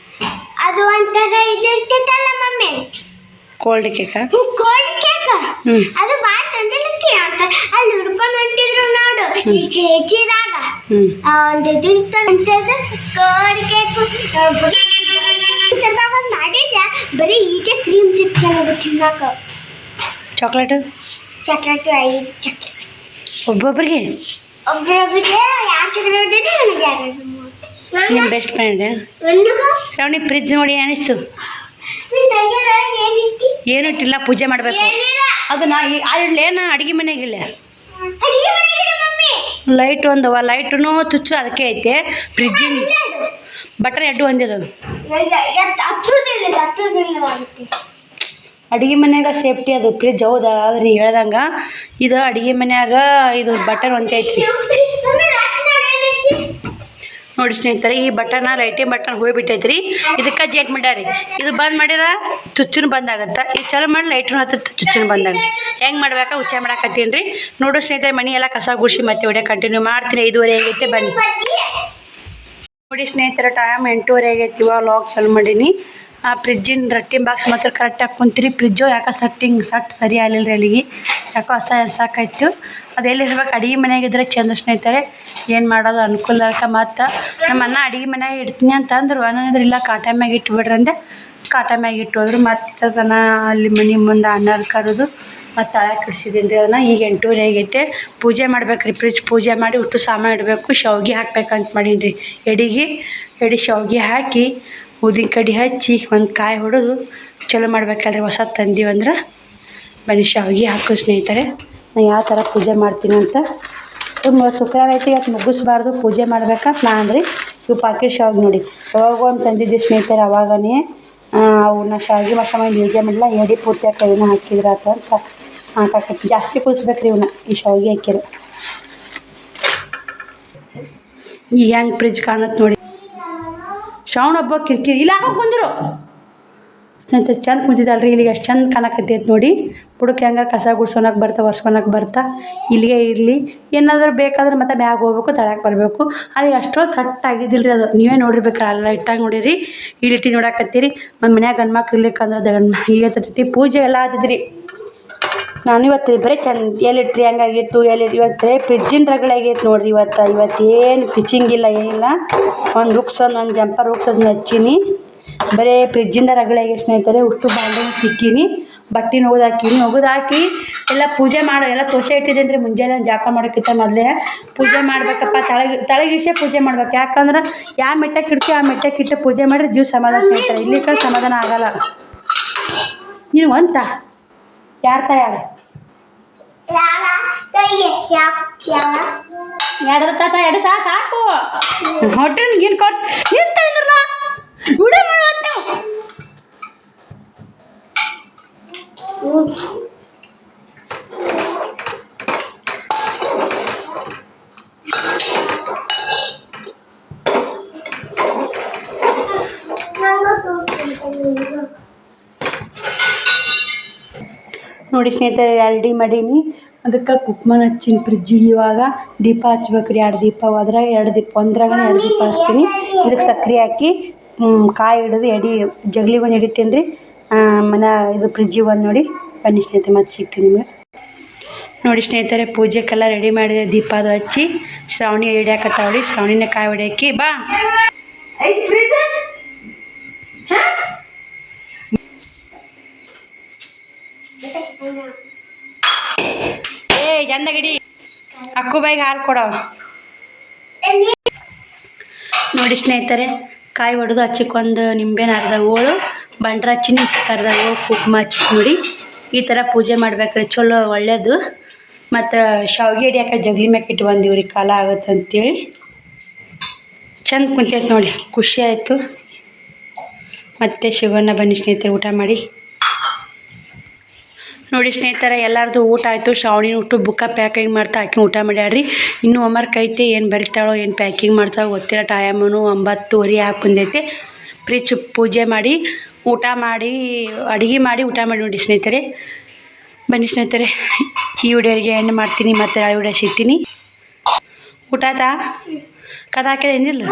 ಅದು ಒಂಥರ ಇದಿರ್ತೈತಲ್ಲ mummy cold cake cold cake ಅದು ಭಾಳ ತಂದಿಲ್ಲಕ್ಕೆ ಅಂತ ಅಲ್ಲಿ ಹುಡ್ಕೊಂಡು ಹೊಂಟಿದ್ರು ನೋಡು ಈ ಕೆಜಿದಾಗ ಒಂದು ಇದಿರ್ತಂತದ ಕೋಲ್ಡ್ ಕೇಕ್ ಮಾಡಿದ್ದೆ ಬರೀ ಈಗೆ ಕ್ರೀಮ್ ಸಿಕ್ತು ನನಗೆ ತಿನ್ನಕ ಚಾಕ್ಲೇಟು 5 ಚಾಕ್ಲೇಟ್ ಒಬ್ಬೊಬ್ರಿಗೆ ಒಬ್ಬೊಬ್ಬರಿಗೆ ಯಾವ ಚಾಕ್ಲೇಟ್ ಇದೆ ನನಗೆ ಯಾರು ನಿಮ್ಮ ಬೆಸ್ಟ್ ಫ್ರೆಂಡ್ ಶ್ರಾವಣಿ ಫ್ರಿಜ್ ನೋಡಿ ಅನಿಸ್ತು ಏನು ಇಟ್ಟಿಲ್ಲ ಪೂಜೆ ಮಾಡಬೇಕು ಅದು ನಾ ಇಡ್ಲೇನು ಅಡುಗೆ ಮನೆಗಿಲ್ಲ ಲೈಟ್ ಒಂದವ ಲೈಟು ತುಚ್ಚು ಅದಕ್ಕೆ ಐತೆ ಫ್ರಿಜ್ಜಿನ ಬಟನ್ ಎಡ್ಡು ಒಂದಿದು ಅಡುಗೆ ಮನ್ಯಾಗ ಸೇಫ್ಟಿ ಅದು ಫ್ರಿಜ್ ಹೌದಾ ಆದ್ರೆ ನೀ ಹೇಳ್ದಂಗೆ ಇದು ಅಡುಗೆ ಮನ್ಯಾಗ ಇದು ಬಟನ್ ಒಂದೇ ಐತಿ ನೋಡಿ ಸ್ನೇಹಿತರೆ ಈ ಬಟನ್ ಲೈಟಿಂಗ್ ಬಟನ್ ಹೋಗ್ಬಿಟ್ಟೈತ್ರಿ ಇದಕ್ಕೆ ಜೇಟ್ ಮಾಡ್ಯಾರಿ ಇದು ಬಂದ್ ಮಾಡಿರ ಚುಚ್ಚುನು ಬಂದಾಗತ್ತೆ ಈ ಚಲೋ ಮಾಡಿ ಲೈಟ್ನು ಹತ್ತತ್ತೆ ಚುಚ್ಚುನು ಬಂದಾಗ ಹೆಂಗೆ ಮಾಡ್ಬೇಕಾ ಉಚ್ಚ ಮಾಡಾಕತ್ತೀನಿ ರೀ ನೋಡು ಸ್ನೇಹಿತರೆ ಮನೆ ಎಲ್ಲ ಕಸ ಗುಡಿಸಿ ಮತ್ತೆ ವಿಡಿಯೋ ಕಂಟಿನ್ಯೂ ಮಾಡ್ತೀನಿ 5:30 ಆಗೈತೆ ಬನ್ನಿ ನೋಡಿ ಸ್ನೇಹಿತರೆ ಟೈಮ್ 8:30 ಆಗೈತಿ ಇವಾಗ ಲಾಗ್ ಚಾಲು ಮಾಡೀನಿ ಆ ಫ್ರಿಜ್ಜಿನ ರಟ್ಟಿನ ಬಾಕ್ಸ್ ಮಾತ್ರ ಕರೆಕ್ಟಾಗಿ ಕುಂತೀರಿ ಫ್ರಿಜ್ಜು ಯಾಕೆ ಸಟ್ ಸರಿ ಆಗಲಿಲ್ಲ ರೀ ಅಲ್ಲಿಗೆ ಯಾಕೋ ಸಾಕಾಯ್ತು ಅದು ಎಲ್ಲಿರ್ಬೇಕು ಅಡುಗೆ ಮನೆಯಾಗಿದ್ರೆ ಚಂದ ಸ್ನೇಹಿತರೆ ಏನು ಮಾಡೋದು ಅನುಕೂಲಕ್ಕೆ ಮತ್ತು ನಮ್ಮ ಅಣ್ಣ ಅಡುಗೆ ಮನೆಯಾಗ ಇಡ್ತೀನಿ ಅಂತ ಅಂದರು ಅನ್ನೋದ್ರೆ ಇಲ್ಲ ಕಾಟ ಮ್ಯಾಗ ಇಟ್ಬಿಡ್ರಿ ಅಂದೆ ಕಾಟ ಮ್ಯಾಗ ಇಟ್ಟೋದ್ರು ಮತ್ತು ಅದನ್ನು ಅಲ್ಲಿ ಮನೆ ಮುಂದೆ ಅಣ್ಣರು ಕರೆದು ಮತ್ತು ತಳ ಕಿಡ್ಸಿದ್ದೀನಿ ರೀ ಅದನ್ನು ಈಗ 8:30 ಆಗೈತೆ ಪೂಜೆ ಮಾಡ್ಬೇಕು ರೀ ಫ್ರಿಜ್ ಪೂಜೆ ಮಾಡಿ ಉಟ್ಟು ಸಾಮಾನು ಇಡಬೇಕು ಶಾವ್ಗೆ ಹಾಕ್ಬೇಕಂತ ಮಾಡೀನಿ ರೀ ಎಡಿ ಶಾವ್ಗೆ ಹಾಕಿ ಊದಿನ ಕಡ್ಡಿ ಹಚ್ಚಿ ಒಂದು ಕಾಯಿ ಹೊಡೆದು ಚಲೋ ಮಾಡ್ಬೇಕಲ್ರಿ ಹೊಸ ತಂದೀವಂದ್ರೆ ಬನ್ನಿ ಶಾವ್ಗೆ ಹಾಕು ಸ್ನೇಹಿತರೆ ನಾನು ಯಾವ ಥರ ಪೂಜೆ ಮಾಡ್ತೀನಿ ಅಂತ ಶುಕ್ರವಾರ ಐತಿ ಇವತ್ತು ಮುಗಿಸ್ಬಾರ್ದು ಪೂಜೆ ಮಾಡ್ಬೇಕಂತ ನಾನು ರೀ ಇವು ಪಾಕೆಟ್ ಶಾವ್ಗೆ ನೋಡಿ ಯಾವಾಗ ಒಂದು ತಂದಿದ್ದೆ ಸ್ನೇಹಿತರೆ ಅವಾಗನೇ ಅವನ್ನ ಶಾವಿಗೆ ಮಸಾಲೆ ಬೇಜ ಮಾಡಿಲ್ಲ ಎಡೆ ಪೂರ್ತಿ ಹಾಕಿನ ಹಾಕಿದ್ರೆ ಆತ ಅಂತ ಹಾಕಾಕತ್ತಿ ಜಾಸ್ತಿ ಕುದಿಸ್ಬೇಕ್ರಿ ಇವನ್ನ ಈ ಶಾವಿಗೆ ಹಾಕಿದ್ರೆ ಈಗ ಹೆಂಗೆ ಫ್ರಿಜ್ ಕಾಣುತ್ತೆ ನೋಡಿ ಶ್ರಾವಣ ಹಬ್ಬ ಕಿರಿಕಿರಿ ಇಲ್ಲ ಹಾಕೋ ಕುಂದ್ರು ಸ್ನೇಹಿತರೆ ಚಂದ ಕುಂತಿದ್ದಲ್ರಿ ಇಲ್ಲಿಗೆ ಅಷ್ಟು ಚಂದ ಕಾಣಕತ್ತೈತೆ ನೋಡಿ ಬುಡಕ್ಕೆ ಹೆಂಗಾರ ಕಸ ಗುಡ್ಸೋನಕ್ಕೆ ಬರ್ತಾ ಒರ್ಸ್ಕೊಳಕ್ಕೆ ಬರ್ತಾ ಇಲ್ಲಿಗೆ ಇರಲಿ ಏನಾದರೂ ಬೇಕಾದ್ರೆ ಮತ್ತೆ ಬ್ಯಾಗ್ ಹೋಗ್ಬೇಕು ತಳಕ್ಕೆ ಬರಬೇಕು ಅದು ಅಷ್ಟೊಂದು ಸಟ್ ಆಗಿದ್ದಿಲ್ಲ ರೀ ಅದು ನೀವೇ ನೋಡಿರ್ಬೇಕು ಅಲ್ಲ ಇಟ್ಟಾಗ ನೋಡಿರಿ ಇಲ್ಲಿ ಇಟ್ಟು ನೋಡಕತ್ತೀರಿ ಒಂದು ಮನ್ಯಾಗ ಗಂಡು ಮಕ್ಳು ಇರ್ಲಿಕ್ಕಂದ್ರೆ ಈಗ ಪೂಜೆ ಎಲ್ಲ ಆದಿದ್ರಿ ನಾನು ಇವತ್ತು ಬರೀ ಚಂದ ಎಲ್ಲಿಟ್ರಿ ಹಂಗಾಗಿತ್ತು ಇವತ್ತು ಬರೀ ಫ್ರಿಜ್ಜಿನ ರಗಳೆ ಆಗೈತೆ ನೋಡಿರಿ ಇವತ್ತೇನು ಪಿಚಿಂಗ್ ಇಲ್ಲ ಏನಿಲ್ಲ ಒಂದು ಒಂದು ಜಂಪರ್ ಅದನ್ನ ಹಚ್ಚೀನಿ ಬರೀ ಫ್ರಿಜ್ಜಿಂದ ರಗಳೆ ಆಗೈತೆ ಸ್ನೇಹಿತರೆ ಉಷ್ಟು ಬಾಂಡೆ ತಿಕ್ಕೀನಿ ಬಟ್ಟೆ ಒಗದು ಹಾಕಿ ಎಲ್ಲ ಪೂಜೆ ಮಾಡಿ ಎಲ್ಲ ತೋಸೆ ಇಟ್ಟಿದ್ದೀನಿ ರೀ ಮುಂಜಾನೆ ಜಾಕ ಮಾಡೋಕ್ಕಿಂತ ಮೊದಲೇ ಪೂಜೆ ಮಾಡ್ಬೇಕಪ್ಪ ತಳಗಿಸೇ ಪೂಜೆ ಮಾಡ್ಬೇಕು ಯಾಕಂದ್ರೆ ಯಾವ ಮೆಟ್ಟಕ್ಕೆ ಇಡ್ತೀವಿ ಆ ಮೆಟ್ಟಕ್ಕೆ ಇಟ್ಟು ಪೂಜೆ ಮಾಡಿದ್ರೆ ಜೀವ ಸಮಾಧಾನ ಸ್ನೇಹಿತರೆ ಇಲ್ಲಿ ಸಮಾಧಾನ ಆಗಲ್ಲ ನೀವು ಅಂತ ಯಾರು ಎರಡು ತಾ ಸಾಕು ಹೊಟ್ಟೆ ಏನು ಕೊಟ್ಟು ನಿಂತಿದ್ರಲ್ಲ ಗುಡಿ ಮಾಡುವತ್ತು ನೋಡಿ ಸ್ನೇಹಿತರೆ ರೆಡಿ ಮಾಡೀನಿ ಅದಕ್ಕೆ ಕುಕ್ಮನ ಹಚ್ಚಿನ ಫ್ರಿಜ್ಜಿಗೆ ಇವಾಗ ದೀಪ ಹಚ್ಬೇಕು ರೀ 2 ದೀಪ ಅದ್ರಾಗ 2 ದೀಪ ಒಂದ್ರಾಗ 2 ದೀಪ ಹಚ್ತೀನಿ ಇದಕ್ಕೆ ಸಕ್ಕರೆ ಹಾಕಿ ಕಾಯಿ ಹಿಡಿದು ಜಗಲಿ ಒಂದು ಹಿಡಿತೀನಿ ರೀ ಇದು ಫ್ರಿಜ್ಜಿಗೆ ಒಂದು ನೋಡಿ ಬನ್ನಿ ಸ್ನೇಹಿತರೆ ಮತ್ತೆ ಸಿಗ್ತೀನಿ ನಿಮಗೆ ನೋಡಿ ಸ್ನೇಹಿತರೆ ಪೂಜೆಗೆಲ್ಲ ರೆಡಿ ಮಾಡಿದೆ ದೀಪ ಅದು ಹಚ್ಚಿ ಶ್ರಾವಣಿ ಹಿಡಿಯಾಕತ್ತಾವಳಿ ಶ್ರಾವಣಿನ ಕಾಯಿ ಹೊಡಿಯಾಕಿ ಬಾ ಚಂದಗಿಡಿ ಅಕ್ಕು ಬಾಯಿಗೆ ಹಾಲು ಕೊಡೋ ನೋಡಿ ಸ್ನೇಹಿತರೆ ಕಾಯಿ ಹೊಡೆದು ಹಚ್ಚಿಕೊಂಡು ನಿಂಬೆನ ಅರ್ಧ ಹೋಳು ಬಂಡ್ರ ಹಚ್ಚಿನಿ ಅರ್ಧ ಹೋಳು ಕುಂಕುಮ ಹಚ್ಚಿ ನೋಡಿ ಈ ಥರ ಪೂಜೆ ಮಾಡ್ಬೇಕ್ರಿ ಚಲೋ ಒಳ್ಳೇದು ಮತ್ತು ಶಾವಿಗೆ ಹಿಡಿಯಾಕ ಜಗಲಿ ಮ್ಯಾಕೆ ಇಟ್ಟು ಬಂದೀವ್ರಿ ಕಾಲ ಆಗುತ್ತೆ ಅಂತೇಳಿ ಚಂದ ಕುಂತೈತೆ ನೋಡಿ ಖುಷಿ ಆಯಿತು ಮತ್ತೆ ಸಿಗೋಣ ಬನ್ನಿ ಸ್ನೇಹಿತರೆ ಊಟ ಮಾಡಿ ನೋಡಿ ಸ್ನೇಹಿತರೆ ಎಲ್ಲರದು ಊಟ ಆಯಿತು ಶ್ರಾವಣಿನ ಊಟ ಬುಕ್ಕ ಪ್ಯಾಕಿಂಗ್ ಮಾಡ್ತಾ ಹಾಕಿ ಊಟ ಮಾಡ್ಯಾಡ್ರಿ ಇನ್ನೂ ಹೋಮ್ವರ್ಕ್ ಐತಿ ಏನು ಬರಿತಾಳೋ ಏನು ಪ್ಯಾಕಿಂಗ್ ಮಾಡ್ತಾಳೋ ಗೊತ್ತಿಲ್ಲ ಟೈಮನು 9:30 ಹಾಕಿ ಬಂದೈತೆ ಫ್ರಿಜ್ ಪೂಜೆ ಮಾಡಿ ಊಟ ಮಾಡಿ ಅಡುಗೆ ಮಾಡಿ ಊಟ ಮಾಡಿ ನೋಡಿ ಸ್ನೇಹಿತರೆ ಬನ್ನಿ ಸ್ನೇಹಿತರೆ ಈ ವಿಡಿಯೋಗೆ ಎಂಡ್ ಮಾಡ್ತೀನಿ ಮತ್ತೆ ಆ ವಿಡಿಯೋ ಸಿಗ್ತೀನಿ ಊಟ ಆಯ್ತಾ ಕದ ಹಾಕಿದೆ ಏನಿಲ್ಲ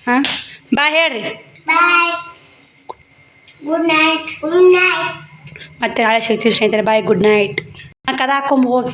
ಹಾಂ ಬಾಯ್ ಹೇಳ್ರಿ ಗುಡ್ ನೈಟ್ ಮತ್ತೆ ನಾಳೆ ಸಿಗ್ತೀವಿ ಸ್ನೇಹಿತರೆ ಬಾಯ್ ಗುಡ್ ನೈಟ್ ಕದ ಹಾಕೊಂಬ ಹೋಗಿ